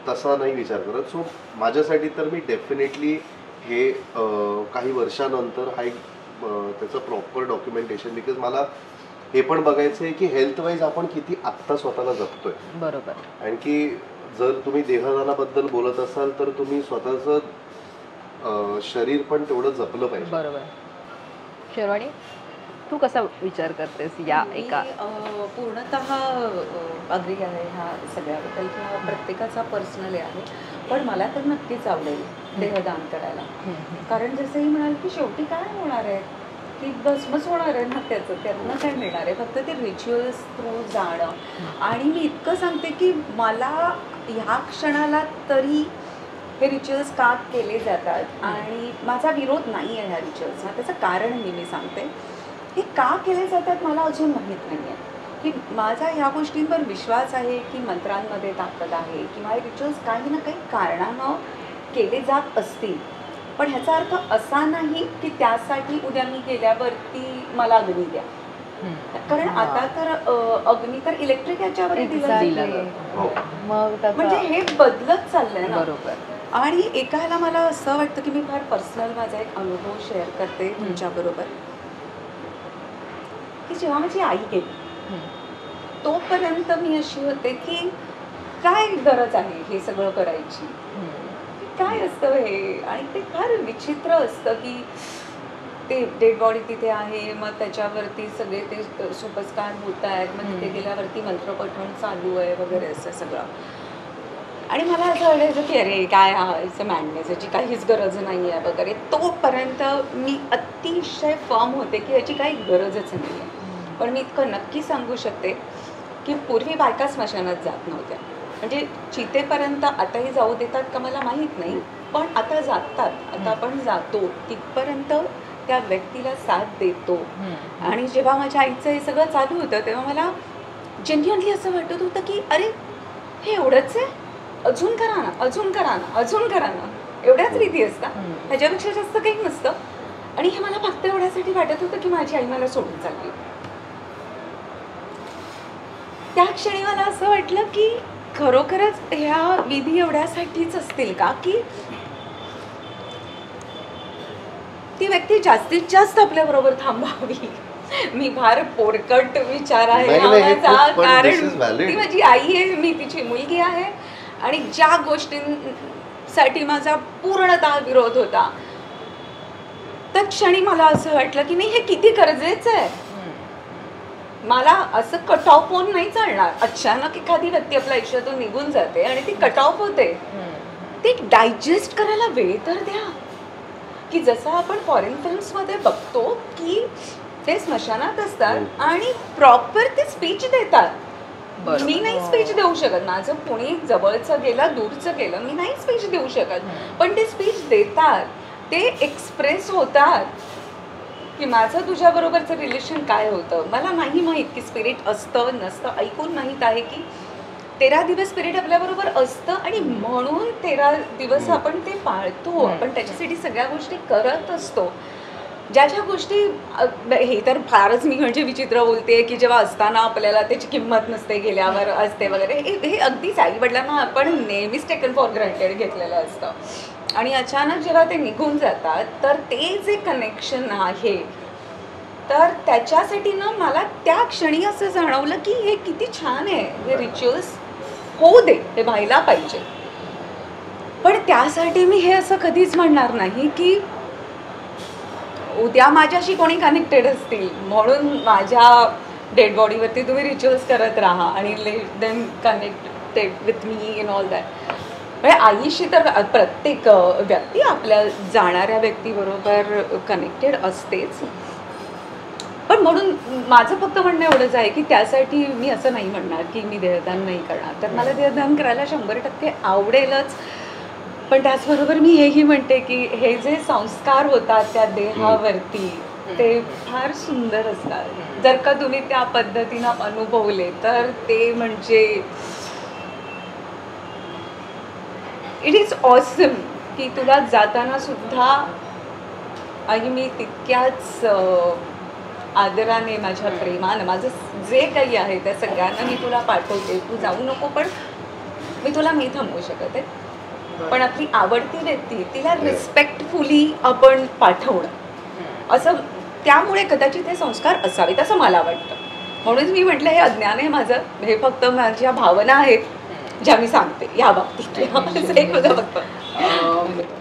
तसा नाही विचार करत. सो माझ्यासाठी तर मी डेफिनेटली हे काही वर्षानंतर हा एक त्याचं प्रॉपर डॉक्युमेंटेशन, बिकॉज मला हे पण बघायचं आहे की हेल्थ वाईज आपण किती आत्ता स्वतःला जपतोय. बरोबर. आणखी जर तुम्ही देहदानाबद्दल बोलत असाल तर तुम्ही स्वतःचं शरीर पण तेवढं जपलं पाहिजे. बरोबर. शेरवाणी तू कसा विचार करतेस या एका मी, पूर्णतः अग्री आहे ह्या सगळ्याबद्दल किंवा प्रत्येकाचा पर्सनल आहे, पण मला तर नक्कीच आवडेल देहदान करायला. कारण जसंही म्हणाल की शेवटी काय होणार आहे की भस्मच होणार आहे ना, त्यातनं काय मिळणार आहे, फक्त ते रिच्युअल्स थ्रू जाणं. आणि मी इतकं सांगते की मला ह्या क्षणाला तरी हे रिच्युअल्स का केले जातात आणि माझा विरोध नाही आहे ह्या रिच्युअल्सना. त्याचं कारण मी सांगते, हे का केले जातात मला अजून माहीत नाही आहे. की माझा ह्या गोष्टींवर विश्वास आहे की मंत्रांमध्ये ताकद आहे किंवा हे रिच्युअल्स काही ना काही कारणानं केले जात असतील, पण ह्याचा अर्थ असा नाही की त्यासाठी उद्या मी गेल्यावरती मला अग्नी द्या. कारण आता तर अग्नी तर इलेक्ट्रिक याच्यावर दिला हो. मग म्हणजे हे बदलत चाललंय ना. बरोबर. आणि एकाला मला असं वाटतं की मी फार पर्सनल माझा एक अनुभव शेअर करते तुमच्याबरोबर, की जेव्हा माझी आई गेली तोपर्यंत मी अशी होते की काय गरज आहे हे सगळं करायची, काय असतं हे. आणि ते फार विचित्र असतं की ते डेड बॉडी तिथे आहे, मग त्याच्यावरती सगळे ते सोपस्कार होत आहेत, मग तिथे गेल्यावरती मंत्रपठण चालू आहे वगैरे असं सगळं. आणि मला असं वाटायचं की अरे काय हा इट्स अ मॅडनेस, याची काहीच गरज नाही आहे वगैरे. तोपर्यंत मी अतिशय फर्म होते की याची काही गरजच नाही आहे. पण मी इतकं नक्की सांगू शकते की पूर्वी बायका स्मशानात जात नव्हत्या, म्हणजे चितेपर्यंत आताही जाऊ देतात का मला माहीत नाही, पण आता जातात. आता आपण जातो तिथपर्यंत त्या व्यक्तीला साथ देतो. आणि जेव्हा माझ्या आईचं हे सगळं चालू होतं तेव्हा मला जेन्युअनली असं वाटत होतं की अरे हे एवढंच आहे, अजून करा ना, अजून करा ना, अजून करा ना. एवढ्याच रीती असतात, ह्याच्यापेक्षा जास्त काही नसतं. आणि हे मला फक्त एवढ्यासाठी वाटत होतं की माझी आई मला सोडून चालली. त्या क्षणी मला असं वाटलं की खरोखरच ह्या विधी एवढ्यासाठीच असतील का की ती व्यक्ती जास्तीत जास्त आपल्याबरोबर थांबावी. मी फार पोरकट विचार आहे नाही, नाही, हे माझा, खूप- पण कारण this is valid. ती माझी आई आहे, मी तिची मुलगी आहे. आणि ज्या गोष्टींसाठी माझा पूर्णतः विरोध होता त्या क्षणी मला असं वाटलं की नाही, हे किती गरजेचं आहे. मला असं कट ऑफ होऊन नाही चालणार. अचानक एखादी व्यक्ती आपल्या आयुष्यातून निघून जाते आणि ती कट ऑफ होते, ते डायजेस्ट करायला वेळ तर द्या. की जसं आपण फॉरेन फिल्म्समध्ये बघतो की ते स्मशानात असतात आणि प्रॉपर ते स्पीच देतात. मी नाही स्पीच देऊ शकत, माझं कोणी जवळचं गेलं दूरचं गेलं मी नाही स्पीच देऊ शकत, पण ते स्पीच देतात, ते एक्सप्रेस होतात की माझं तुझ्याबरोबरचं रिलेशन काय होतं. मला नाही माहीत की स्पिरिट असतं नसतं, ऐकून माहीत आहे की 13 दिवस स्पिरिट आपल्याबरोबर असतं आणि म्हणून 13 दिवस आपण ते पाळतो. आपण त्याच्यासाठी सगळ्या गोष्टी करत असतो. ज्या ज्या गोष्टी हे तर फारच मी म्हणजे विचित्र बोलते की जेव्हा असताना आपल्याला त्याची किंमत नसते, गेल्यावर असते वगैरे, हे अगदीच आई वडिलांना आपण नेहमीच टेकन फॉर ग्रँटेड घेतलेलं असतं. आणि अचानक जेव्हा ते निघून जातात तर ते जे कनेक्शन आहे, तर त्याच्यासाठी ना मला त्या क्षणी असं जाणवलं की हे किती छान आहे, हे रिच्युअल्स होऊ दे, हे व्हायला पाहिजे. पण त्यासाठी मी हे असं कधीच म्हणणार नाही की उद्या माझ्याशी कोणी कनेक्टेड असतील म्हणून माझ्या डेड बॉडीवरती तुम्ही रिच्युअल्स करत राहा आणि let them connected with me in all that. म्हणजे आईशी तर प्रत्येक व्यक्ती आपल्या जाणाऱ्या व्यक्तीबरोबर कनेक्टेड असतेच, पण म्हणून माझं फक्त म्हणणं एवढंच आहे की त्यासाठी मी असं नाही म्हणणार की मी देहदान नाही करणार. तर मला देहदान करायला 100% आवडेलच, पण त्याचबरोबर मी हेही म्हणते की हे जे संस्कार होतात त्या देहावरती ते फार सुंदर असतात. जर का तुम्ही त्या पद्धतीनं अनुभवले तर ते म्हणजे इट इज ऑसम की तुला जाताना सुद्धा आणि मी तितक्याच आदराने, माझ्या प्रेमानं, माझं जे काही आहे त्या सगळ्यांना मी तुला पाठवते, तू जाऊ नको, पण मी तुला नाही थांबवू शकत आहे. पण आपली आवडती व्यक्ती तिला रिस्पेक्टफुली आपण पाठवणं असं, त्यामुळे कदाचित हे संस्कार असावेत असं मला वाटतं. म्हणून मी म्हटलं हे अज्ञान आहे माझं, हे फक्त माझ्या भावना आहेत ज्या मी सांगते या बाबतीत. एक फक्त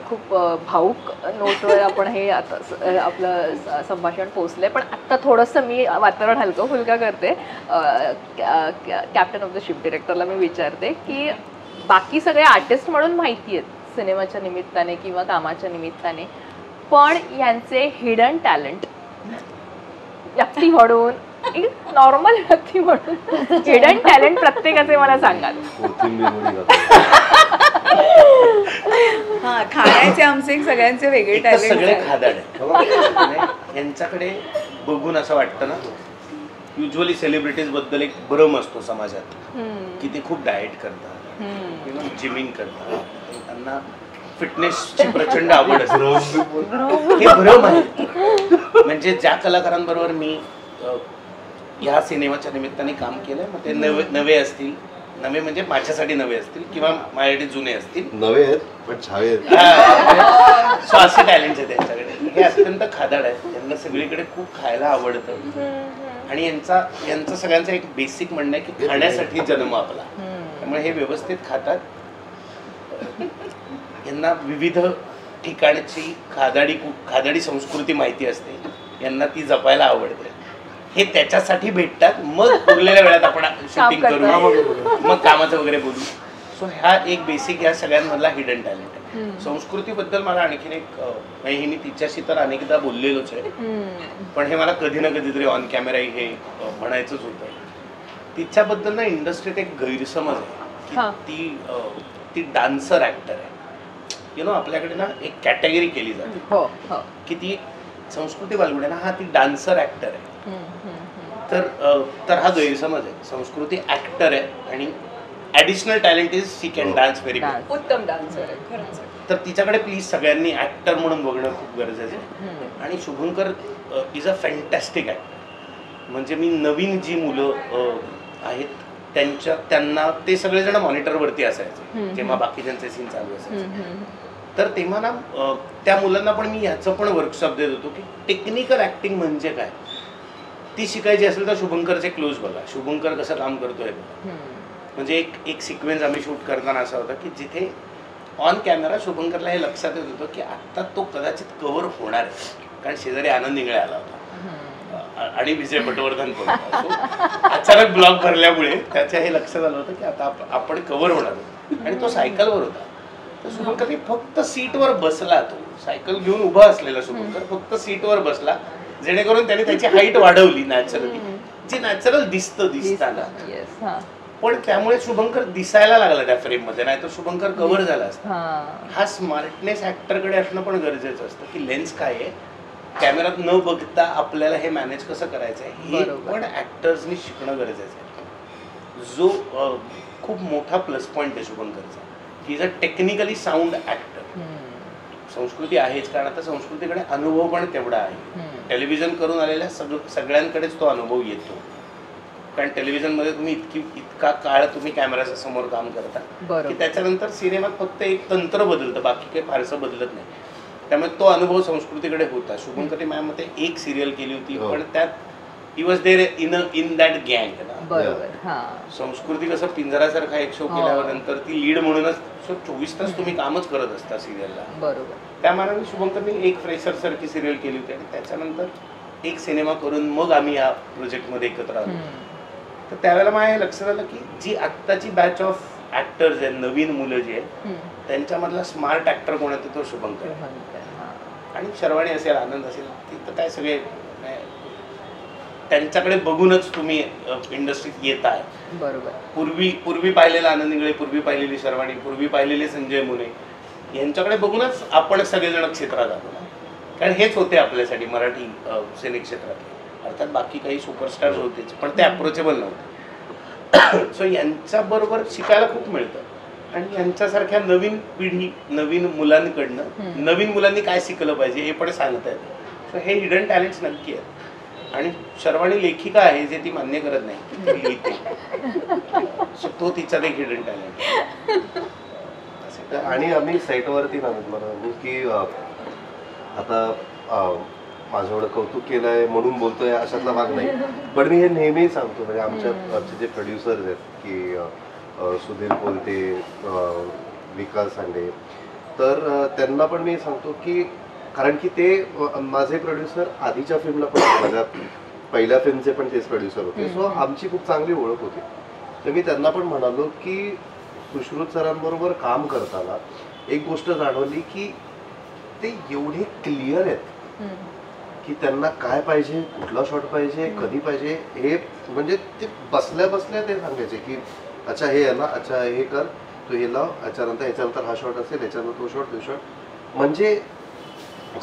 खूप भाऊक नोटवर आपण हे आता आपलं संभाषण पोचलंय. पण आत्ता थोडंसं मी वातावरण हलकं फुलका करते. कॅप्टन ऑफ द शिप डिरेक्टरला मी विचारते की बाकी सगळे आर्टिस्ट म्हणून माहिती आहेत सिनेमाच्या निमित्ताने किंवा कामाच्या निमित्ताने, पण यांचे हिडन टॅलेंट व्यक्ती म्हणून, नॉर्मल व्यक्ती म्हणून हिडन टॅलेंट प्रत्येकाचे मला सांगाल. हा, खाण्याचे आमचे सगळ्यांचे वेगळे एक तर सगळे टॅलेंट. खादाड आहे यांच्याकडे बघून असं वाटतं ना, युजली सेलिब्रिटीज बद्दल एक भ्रम असतो समाजात की ते खूप डाएट करतात किंवा जिमिंग करतात, त्यांना फिटनेसची प्रचंड आवड असते. हे भ्रम आहे. म्हणजे ज्या कलाकारांबरोबर मी ह्या सिनेमाच्या निमित्ताने काम केलंय, मग ते नवे असतील, नवे म्हणजे माझ्यासाठी नवे असतील किंवा माझ्यासाठी जुने असतील, नवे आहेत पण छावे आहेत. सो असे टॅलेंट आहे त्यांच्याकडे. हे अत्यंत खादाड आहेत, त्यांना सगळीकडे खूप खायला आवडतं. आणि यांचं सगळ्यांचं एक बेसिक म्हणणं आहे की खाण्यासाठी जन्म आपला, त्यामुळे हे व्यवस्थित खातात. यांना विविध ठिकाणची खादाडी संस्कृती माहिती असते, यांना ती जपायला आवडते. हे त्याच्यासाठी भेटतात. मग उरलेल्या वेळात आपण शूटिंग करू, मग कामाचं वगैरे बोलू. सो हा एक बेसिक या सगळ्यांमधला हिडन टॅलेंट आहे. संस्कृतीबद्दल मला आणखीन एक, म्हणजे मी तिच्याशी तर अनेकदा बोललेलोच आहे, पण हे मला कधी ना कधीतरी ऑन कॅमेरा हे म्हणायचंच होतं. तिच्याबद्दल ना इंडस्ट्रीत एक गैरसमज आहे की ती डान्सर ॲक्टर आहे. आपल्याकडे ना एक कॅटेगरी केली जाते की ती संस्कृती बालगुडे ना, हा ती डान्सर ॲक्टर आहे. तर हा गैरसमज आहे. संस्कृती ॲक्टर आहे आणि additional talent is she can dance very good. उत्तम डान्सर आहे खरंच. तर तिच्याकडे प्लीज सगळ्यांनी ॲक्टर म्हणून बघणं खूप गरजेचं आहे. आणि Shubhankar is a fantastic actor. म्हणजे मी नवीन जी मुलं आहेत त्यांना ते सगळेजण मॉनिटरवरती असायचे जेव्हा बाकीच्यांचे सीन चालू असायचे. तर तेव्हा ना त्या मुलांना पण मी ह्याचं पण वर्कशॉप देत होतो की टेक्निकल ॲक्टिंग म्हणजे काय, ती शिकायची असेल तर शुभंकरचे क्लोज बघा, शुभंकर कसं काम करतोय. म्हणजे एक सिक्वेन्स आम्ही शूट करताना असा होता की जिथे ऑन कॅमेरा शुभंकरला हे लक्षात येत होतं की आत्ता तो कदाचित कव्हर होणार आहे, कारण शेजारी आनंद इंगळे आला होता आणि विजय पटवर्धन पण होता. अचानक ब्लॉक भरल्यामुळे त्याच्या हे लक्षात आलं होतं की आता आपण कव्हर होणार आहोत. आणि तो सायकलवर होता. तर शुभंकर फक्त सीटवर बसला, तो सायकल घेऊन उभा असलेला शुभंकर फक्त सीटवर बसला, जेणेकरून त्याने त्याची हाईट वाढवली नॅचरली, जी नॅचरल दिसताना. पण त्यामुळे शुभंकर दिसायला लागला त्या फ्रेम मध्ये, नाही तर शुभंकर कव्हर झाला असता. हा स्मार्टनेस ऍक्टरकडे असणं पण गरजेचं असतं की लेन्स काय आहे, कॅमेरात न बघता आपल्याला हे मॅनेज कसं करायचं आहे हे पण ऍक्टर्सनी शिकणं गरजेचं आहे. जो खूप मोठा प्लस पॉईंट आहे शुभंकरचा, he is a technically sound actor. संस्कृती आहेच, कारण आता संस्कृतीकडे अनुभव पण तेवढा आहे. टेलिव्हिजन करून आलेल्या सगळ्यांकडेच तो अनुभव येतो, कारण टेलिव्हिजनमध्ये तुम्ही इतका काळ तुम्ही कॅमेऱ्याच्या समोर काम करता की त्याच्यानंतर सिनेमात फक्त एक तंत्र बदलतं, बाकी काही फारसं बदलत नाही. त्यामुळे तो अनुभव संस्कृतीकडे होता. शुभंकरी माझ्यामध्ये एक सिरियल केली होती, पण त्यात he was there in that गँग ना. संस्कृती कसं पिंजरासारखा एक शो केल्यावर नंतर ती लीड म्हणूनच 24 तास तुम्ही कामच करत असता सिरियलला. त्या मानाने शुभंकरनी एक फ्रेशर सारखी सिरियल केली होती आणि त्याच्यानंतर एक सिनेमा करून मग आम्ही या प्रोजेक्टमध्ये एकत्र आलो. तर त्यावेळेला मला हे लक्षात आलं की जी आत्ताची बॅच ऑफ ऍक्टर्स आहेत, नवीन मुलं जी आहेत, त्यांच्यामधला स्मार्ट ऍक्टर कोण आहे तो शुभंकर. आणि शर्वाणी असेल, आनंद असेल, तिथं काय सगळे त्यांच्याकडे बघूनच तुम्ही इंडस्ट्रीत येत आहे. पूर्वी पाहिलेला आनंद इंगळे, पूर्वी पाहिलेली शर्वाणी, पूर्वी पाहिलेले संजय मुने, यांच्याकडे बघूनच आपण सगळेजण क्षेत्रात आलो ना, कारण हेच होते आपल्यासाठी मराठी सिने क्षेत्रातले. अर्थात बाकी काही सुपरस्टार्स होतेच, पण ते अप्रोचेबल नव्हते. सो यांच्याबरोबर शिकायला खूप मिळतं आणि यांच्यासारख्या नवीन पिढी, नवीन मुलांकडनं नवीन मुलांनी काय शिकलं पाहिजे हे पण सांगता येतं. सो हे हिडन टॅलेंट्स नक्की आहेत. आणि शर्वाणी लेखिका आहे जे ती मान्य करत नाही, ती लिहिते. सो तो तिचा एक हिडन टॅलेंट. आणि आम्ही साईटवरती म्हणतो की आता माझ्याकडं कौतुक केलंय म्हणून बोलतोय अशातला भाग नाही, पण मी हे नेहमी सांगतो. म्हणजे आमचे जे प्रोड्युसर्स आहेत की सुधीर कोलते, विकास सांडे, तर त्यांना पण मी सांगतो की कारण की ते माझे प्रोड्युसर आधीच्या फिल्मला पण माझ्या पहिल्या फिल्मचे पण तेच प्रोड्युसर होते. सो आमची खूप चांगली ओळख होती. तर मी त्यांना पण म्हणालो की सुश्रुत सरांबरोबर काम करताना एक गोष्ट जाणवली की ते एवढे क्लिअर आहेत की त्यांना काय पाहिजे, कुठला शॉट पाहिजे, कधी पाहिजे, हे म्हणजे ते बसल्या बसल्या ते सांगायचे की अच्छा हे आहे ना, अच्छा हे कर, तू हे लाव, याच्यानंतर हा शॉट असेल, याच्यानंतर तो शॉट. म्हणजे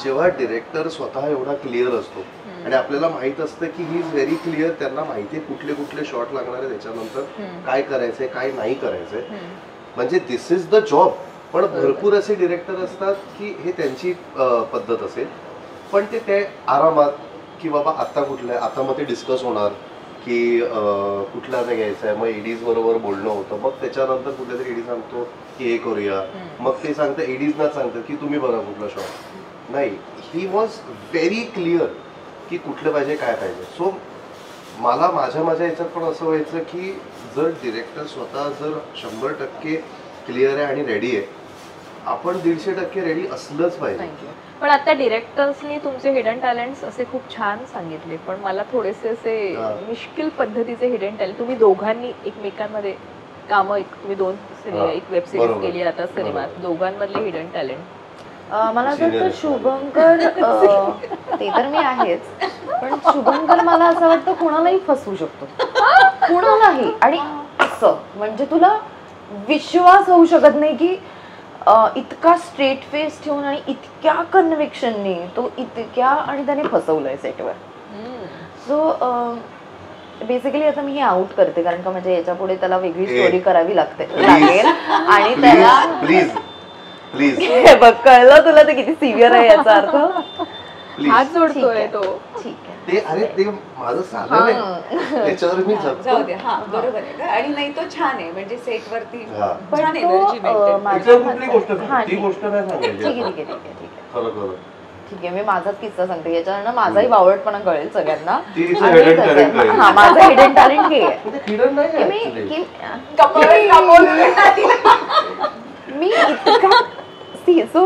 जेव्हा डिरेक्टर स्वतः एवढा क्लिअर असतो आणि आपल्याला माहित असतं की ही इज व्हेरी क्लिअर, त्यांना माहिती आहे कुठले कुठले शॉट लागणार आहे, त्याच्यानंतर काय करायचंय काय नाही करायचंय, म्हणजे दिस इज द जॉब. पण भरपूर असे डिरेक्टर असतात की हे त्यांची पद्धत असेल, पण ते आरामात की बाबा आता कुठलं आता मग ते डिस्कस होणार की कुठला नाही घ्यायचं आहे, मग एडीज बरोबर बोलणं होतं, मग त्याच्यानंतर कुठल्या तरी एडी सांगतो की हे करूया, मग ते सांगतं एडीजनाच सांगतं की तुम्ही बघा कुठला शॉट. नाही, ही वॉज व्हेरी क्लिअर की कुठलं पाहिजे काय पाहिजे. सो मला माझ्या याच्यात पण असं व्हायचं की जर डिरेक्टर स्वतः जर 100% क्लिअर आहे आणि रेडी आहे, आपण 150% रेडी असलंच पाहिजे. पण आता डिरेक्टर्सनी तुमचे हिडन टॅलेंट्स असे खूप छान सांगितले, पण मला थोडेसे असे मुश्किल पद्धतीचे हिडन टॅलेंट, तुम्ही दोघांनी एकमेकांमध्ये कामं, तुम्ही 2 एक वेब सिरीज केली आता सिनेमात, दोघांमधले हिडन टॅलेंट. मला असं वाटतं शुभंकर, ते तर मी आहेच, पण शुभंकर मला असं वाटतं कोणालाही फसवू शकतो, कोणालाही. आणि असं म्हणजे तुला विश्वास होऊ शकत नाही की इतका स्ट्रेट फेस ठेवून आणि इतक्या कन्व्हिक्शनने तो इतक्या आणि त्याने फसवलंय सेटवर. सो बेसिकली आता मी हे आउट करते कारण का म्हणजे याच्या पुढे त्याला वेगळी स्टोरी करावी लागेल आणि त्याला प्लीज प्लीज बघ कळलं तुला ते किती सिव्हिअर आहे याचा अर्थ. हात जोडतोय तो. ठीक आहे. ते अरे ते माझं साधन आहे, त्याच्यावर मी जाऊ जगतो. दे. हा बरोबर आहे का? आणि नाही तो छान आहे म्हणजे सेटवरती हा. छान एनर्जी मेंटेन. माझ्या कुठली गोष्ट हा, ती गोष्ट नाही सांगायची. ठीक आहे ठीक आहे ठीक आहे ठीक आहे खरं ठीक आहे. मी माझाच किस्सा सांगते, याच्यानं माझाही बावळटपणा कळेल सगळ्यांना. तिचं आणि hidden त्याचं- talent कळेल. हा, माझं हिडन टॅलेंट हे आहे ते हिडन नाही की आहे मी actually. मी इतका सो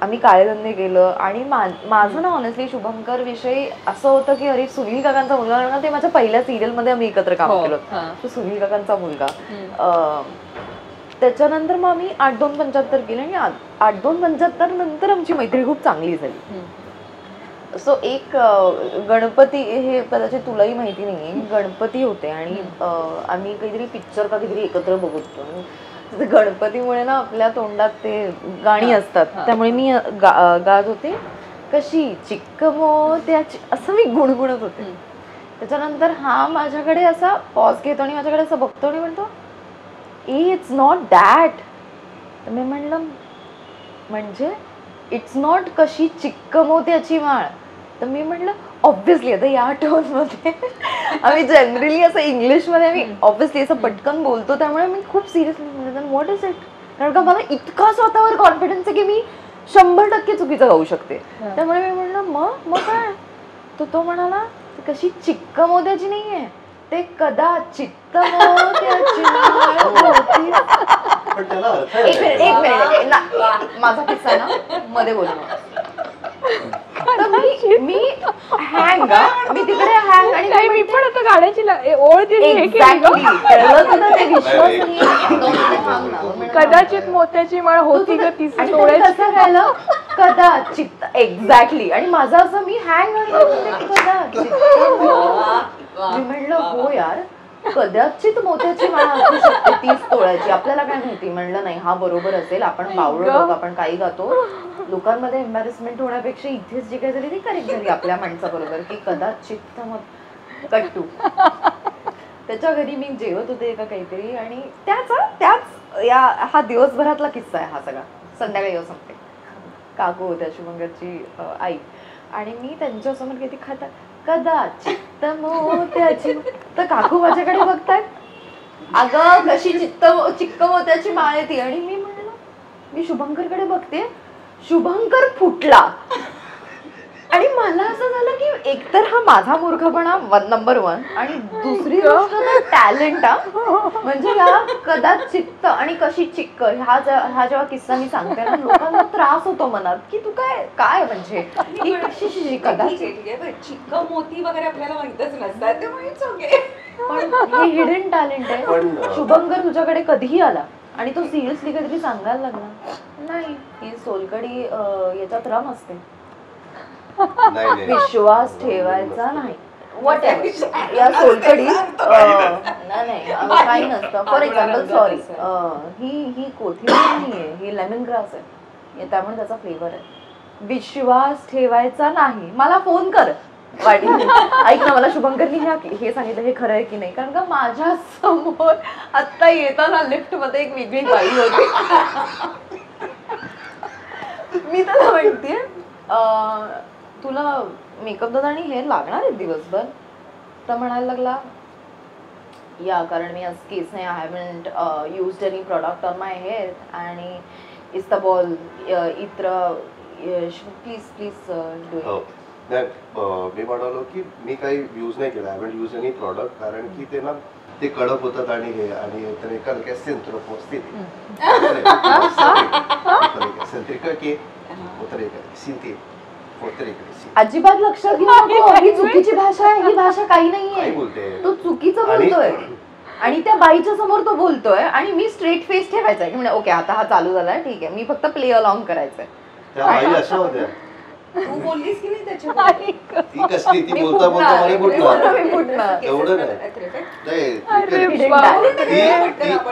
आम्ही काळेधंदे केलं आणि माझं ना ऑनेस्टली शुभंकर विषयी असं होतं की अरे सुनील काकांचा मुलगा, कारण ते माझ्या पहिल्या सिरियल मध्ये आम्ही एकत्र काम केलं तो सुनील काकांचा मुलगा. त्याच्यानंतर मग आम्ही 8-2-75 केलं आणि 8-2-75 नंतर आमची मैत्री खूप चांगली झाली. सो एक गणपती, हे कदाचित तुलाही माहिती नाहीये, गणपती होते आणि आम्ही काहीतरी पिक्चर का काहीतरी एकत्र बघत होतो. गणपतीमुळे ना आपल्या तोंडात ते गाणी असतात, त्यामुळे मी गात होते कशी चिक्क मोत्याची, असं मी गुणगुणत होते. त्याच्यानंतर हा माझ्याकडे असा पॉज घेतो आणि माझ्याकडे असं बघतो आणि म्हणतो इट्स नॉट दॅट. तर मी म्हणलं म्हणजे इट्स नॉट कशी चिक्क मोत्याची माळ. तर मी म्हटलं ऑब्व्हियसली आता या टोनमध्ये आम्ही जनरली असं इंग्लिशमध्ये आम्ही ऑब्व्हियसली असं पटकन बोलतो, त्यामुळे मी खूप सिरियसली म्हणलं व्हॉट इज इट, कारण का मला इतका स्वतःवर कॉन्फिडन्स आहे की मी 100% चुकीचं गाऊ शकते. त्यामुळे मी म्हणलं मग काय, तो म्हणाला कशी चिक्क मोत्याची नाहीये, ते कदाचित मोत्याची माळ होती. पण त्याला अर्थ एक आहे. मिनिट माझा किस्सा ना मध्ये बोललो. तर मी हँग मी तिकडे हँग आणि नाही, मी पण आता गाण्याची ओळ दिली हे केली एक्झॅक्टली गं. कळलं तुला ते विश्वास नाही. कदाचित मोत्याची माळ होती ग ती आणि सोडायची. कसं झालं कदाचित एक्झॅक्टली. आणि माझं असं मी हँग आणि कदाचित मी म्हणलं हो यार कदाचित मोत्याची माळ असू शकते 30 तोळ्याची, आपल्याला काय माहिती. म्हणलं नाही हा बरोबर असेल, आपण बावळट होतो, आपण काही गातो, लोकांमध्ये एम्बॅरेसमेंट होण्यापेक्षा इथेच जी काय झाली ती करेक्ट झाली आपल्या माणसाबरोबर की कदाचित कट्टू. त्याच्या घरी मी जेवत होते का काहीतरी आणि त्याच हा दिवसभरातला किस्सा आहे हा सगळा. संध्याकाळी येऊ सांगते, काकू होत्या शुभंकरची आई, आणि मी त्यांच्यासमोर किती खाता कदाचित मोत्याची, तर काकू माझ्याकडे बघतायत अगं कशी चिक्क मोत्याची माळ आहे ती. आणि मी म्हणलं मी शुभंकरकडे बघते, शुभंकर फुटला आणि मला असं झालं की एकतर हा माझा मूर्खपणा नंबर 1 आणि दुसरी गोष्ट टॅलेंट म्हणजे ह्या कदाचित आणि कशी चिक्क हा जेव्हा किस्सा मी सांगते ना लोकांना त्रास होतो मनात की तू काय म्हणजे ही कशी कदाचित चिक्क मोती वगैरे आपल्याला माहितच नसतात त्यामुळे it's okay. पण हे हिडन टॅलेंट आहे. पण शुभंकर तुझ्याकडे कधीही आला आणि तो सिरियसली काहीतरी सांगायला लागला नाही ही सोलकडी याच्यात रम असते नाही विश्वास ठेवायचा नाही वॉट या सोलकडी नाही काही नसतं फॉर एक्झाम्पल सॉरी ही कोथिंबीर नाहीये ही लेमन ग्रास आहे त्यामुळे त्याचा फ्लेवर आहे विश्वास ठेवायचा नाही मला फोन कर वाटी ऐक ना मला शुभंकरनी हे सांगितलं हे खरं आहे की नाही कारण का माझ्या समोर आता येताना लिफ्ट मध्ये एक वेगळी बाई होती मी त्याला म्हणतेय तुला मेकअप दादा आणि हेअर लागणार आहे दिवसभर तर म्हणायला लागला या कारण मी आज केस नाही I haven't used any product on my hair आणि इज द बॉल इत्र प्लीज प्लीज डू नाही मी म्हणालो की मी काही यूज नाही केलं I haven't use any product कारण की ते ना ते कडक होतात आणि हे आणि तर एका सेंटर पोचते अजिबात लक्षात घेऊ नको ही चुकीची भाषा आहे ही भाषा काही नाहीये तो चुकीचं बोलतोय आणि त्या बाईच्या समोर तो बोलतोय आणि मी स्ट्रेट फेस ठेवायचा आहे की म्हणजे ओके आता हा चालू झालाय ठीक आहे मी फक्त प्ले अलॉंग करायचंय त्या बाई अशा होत्या तू बोललीस की नाही त्याच्यावर ती कसली ती बोलता बोलता मला बोलतो एवढं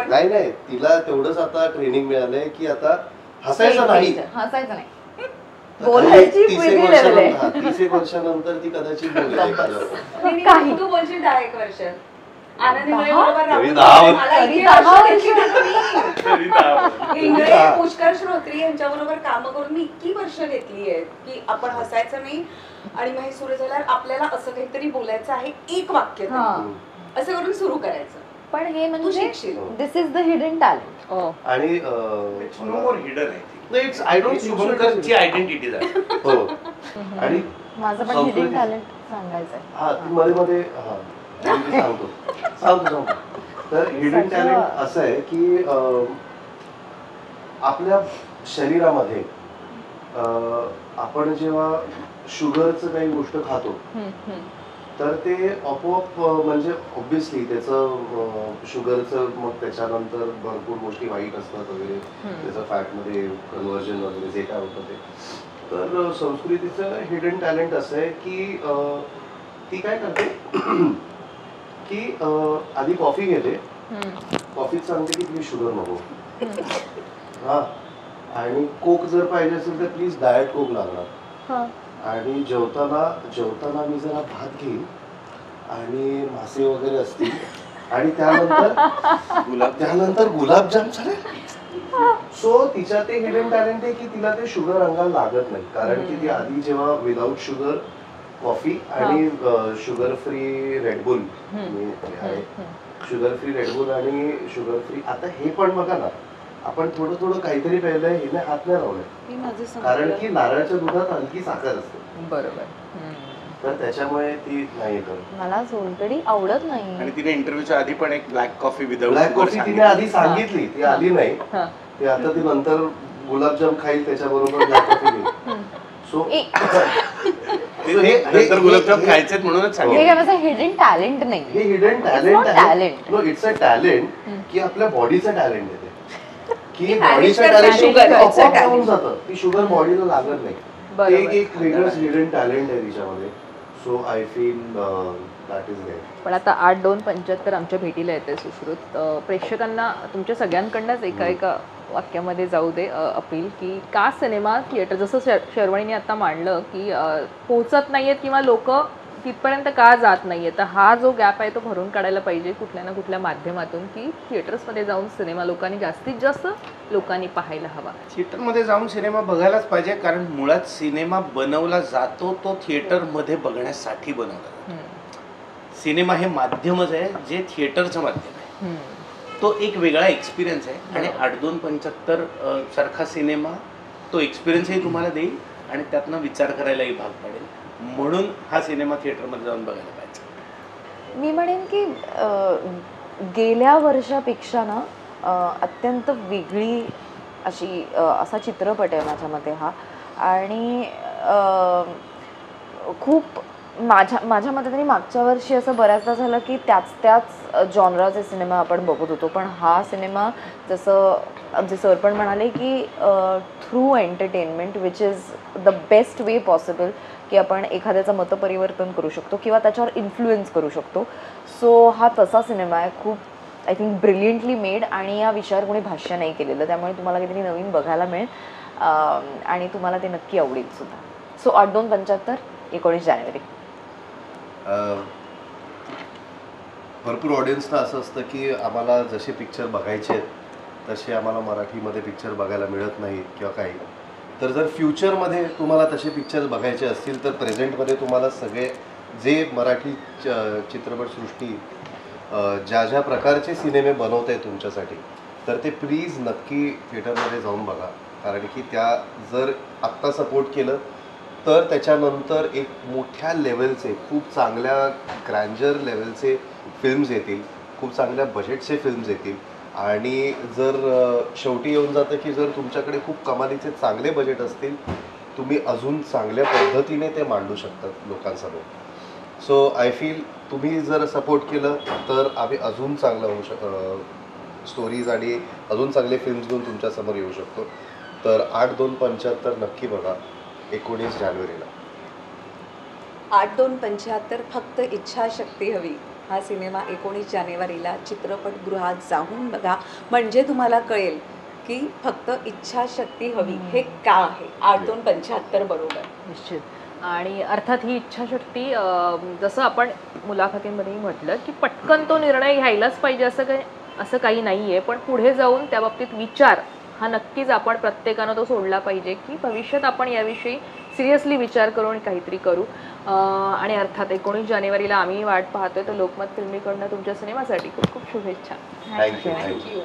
नाही नाही तिला तेवढंच आता ट्रेनिंग मिळालंय की आता हसायचं नाही हसायचं नाही बोलायची वेगळी लेवल आहे 30 एक वर्षानंतर ती कदाचित बोलेल काही तू बोलशील 10 एक वर्ष आनंदीमुळे पुष्कर श्रोत्री यांच्याबरोबर कामं करून मी इतकी वर्ष घेतली आहेत की आपण हसायचं नाही आणि मग हे सुरू झाल्यावर आपल्याला असं काहीतरी बोलायचं आहे एक वाक्य तरी. असं करून सुरू करायचं पण हे म्हणजे शिकशील. दिस इज द हिडन टॅलेंट आणि हिडन आहे इट्स आय डोंट शुभंकरची आयडेंटिटी आहे हो आणि माझं पण हिडन टॅलेंट सांगायचंय हा ती मध्ये मध्ये हा मी सांगतो तर हिडन टॅलेंट असं आहे की आपल्या शरीरामध्ये आपण जेव्हा शुगरचं काही गोष्ट खातो तर ते आपोआप म्हणजे ऑब्विसली त्याचं शुगरचं मग त्याच्यानंतर भरपूर गोष्टी वाईट असतात वगैरे त्याचं फॅटमध्ये कन्व्हर्जन वगैरे जे काय होतं ते तर संस्कृतीचं हिडन टॅलेंट असं आहे की ती काय करते की आधी कॉफी घेते कॉफीत सांगते की प्लीज शुगर नको हा आणि कोक जर पाहिजे असेल तर प्लीज डायट कोक लागणार आणि जेवताना मी जरा भात घेईन आणि मासे वगैरे असतील आणि त्यानंतर गुलाबजाम चालेल सो तिच्या ते हिडन टॅलेंट आहे की तिला ते शुगर अंगाला लागत नाही कारण की ती आधी जेव्हा विदाऊट शुगर कॉफी आणि sugar free Red Bull sugar free Red Bull आणि शुगर फ्री आता हे पण बघा ना आपण थोडं थोडं काहीतरी प्यायलंय हिने हात नाही लावलाय कारण की नारळाच्या दुधात हलकी साखर असते बरोबर तर त्याच्यामुळे ती नाही करत मला सोलकडी आवडत नाही आणि तिने इंटरव्ह्यूच्या आधी पण एक black coffee without black coffee तिने आधी सांगितली ती आली नाही ती आता ती नंतर गुलाबजाम खाईल त्याच्याबरोबर ब्लॅक कॉफी घेईल सो नंतर गुलाबजाम खायचे म्हणूनच सांगितलं हे हिडन टॅलेंट नाही हे हिडन टॅलेंट आहे नो इट्स अ टॅलेंट की आपल्या बॉडीचं टॅलेंट आहे की बॉडीचं टॅलेंट जातं ती शुगर बॉडीला लागत नाही एक वेगळंच हिडन टॅलेंट आहे तिच्यामध्ये so I feel that is there. पण आता 8/2/75 आमच्या भेटीला येते सुश्रुत प्रेक्षकांना तुमच्या सगळ्यांकडनंच एका वाक्यामध्ये जाऊ दे अपील की का सिनेमा थिएटर जसं शर्वणीने आता मांडलं की पोहोचत नाहीयेत किंवा लोक तिथपर्यंत का जात नाहीये तर हा जो गॅप आहे तो भरून काढायला पाहिजे कुठल्या ना कुठल्या माध्यमातून की थिएटर्समध्ये जाऊन सिनेमा लोकांनी जास्तीत जास्त लोकांनी पाहायला हवा. थिएटरमध्ये जाऊन सिनेमा बघायलाच पाहिजे कारण मुळात सिनेमा बनवला जातो तो थिएटरमध्ये बघण्यासाठी बनवला जातो. सिनेमा हे माध्यमच आहे जे थिएटरचं माध्यम आहे तो एक वेगळा एक्सपिरियन्स आहे आणि 8/2/75 सारखा सिनेमा तो एक्सपिरियन्सही तुम्हाला देईल आणि त्यातनं विचार करायलाही भाग पाडेल म्हणून हा सिनेमा थिएटरमध्ये जाऊन बघायला पाहिजे. मी म्हणेन की गेल्या वर्षापेक्षा ना अत्यंत वेगळी असा चित्रपट आहे माझ्या मते हा. आणि खूप माझ्या मते तरी मागच्या वर्षी असं बऱ्याचदा झालं की त्याच जॉनराचे सिनेमा आपण बघत होतो, पण हा सिनेमा जसं सर पण म्हणाले की through entertainment which is the best way possible की आपण एखाद्याचं मतपरिवर्तन करू शकतो किंवा त्याच्यावर इन्फ्लुएन्स करू शकतो. सो हा तसा सिनेमा आहे, खूप आय थिंक ब्रिलियंटली मेड, आणि या विषयावर कोणी भाष्य नाही केलेलं, त्यामुळे तुम्हाला काहीतरी नवीन बघायला मिळेल आणि तुम्हाला ते नक्की आवडेल सुद्धा. सो 8/2/75 19 जानेवारी. भरपूर ऑडियन्सला असं असतं की आम्हाला जसे पिक्चर बघायचे आहेत तसे आम्हाला मराठीमध्ये पिक्चर बघायला मिळत नाहीत किंवा काही. तर जर फ्युचरमध्ये तुम्हाला तसे पिक्चर्स बघायचे असतील तर प्रेझेंटमध्ये तुम्हाला सगळे जे मराठी चित्रपटसृष्टी ज्या ज्या प्रकारचे सिनेमे बनवत आहे तुमच्यासाठी, तर ते प्लीज नक्की थिएटरमध्ये जाऊन बघा. कारण की त्या जर आत्ता सपोर्ट केलं तर त्याच्यानंतर एक मोठ्या लेवलचे, खूप चांगल्या ग्रँजर लेवलचे फिल्म्स येतील, खूप चांगल्या बजेटचे फिल्म्स येतील. आणि जर शेवटी येऊन जातं की जर तुमच्याकडे खूप कमालीचे चांगले बजेट असतील, तुम्ही अजून चांगल्या पद्धतीने ते मांडू शकतात लोकांसमोर. सो आय फील तुम्ही जर सपोर्ट केलं तर आम्ही अजून चांगलं होऊ स्टोरीज आणि अजून चांगले फिल्म्स घेऊन तुमच्यासमोर येऊ शकतो. तर 8/2/75 नक्की बघा 19 जानेवारीला. 8/2/75 फक्त इच्छाशक्ती हवी हा सिनेमा 19 जानेवारीला चित्रपटगृहात जाऊन बघा, म्हणजे तुम्हाला कळेल की फक्त इच्छाशक्ती हवी हे का आहे. 8/2/75 बरोबर. निश्चित. आणि अर्थात ही इच्छाशक्ती जसं आपण मुलाखतींमध्येही म्हटलं की पटकन तो निर्णय घ्यायलाच पाहिजे असं काही नाही आहे, पण पुढे जाऊन त्या बाबतीत विचार हा नक्कीच आपण प्रत्येकानं तो सोडला पाहिजे की भविष्यात आपण याविषयी सिरियसली विचार करून काहीतरी करू. आणि अर्थात 19 जानेवारीला आम्ही वाट पाहतोय. तर लोकमत फिल्मीकडनं तुमच्या सिनेमासाठी खूप खूप शुभेच्छा. थँक्यू. थँक्यू.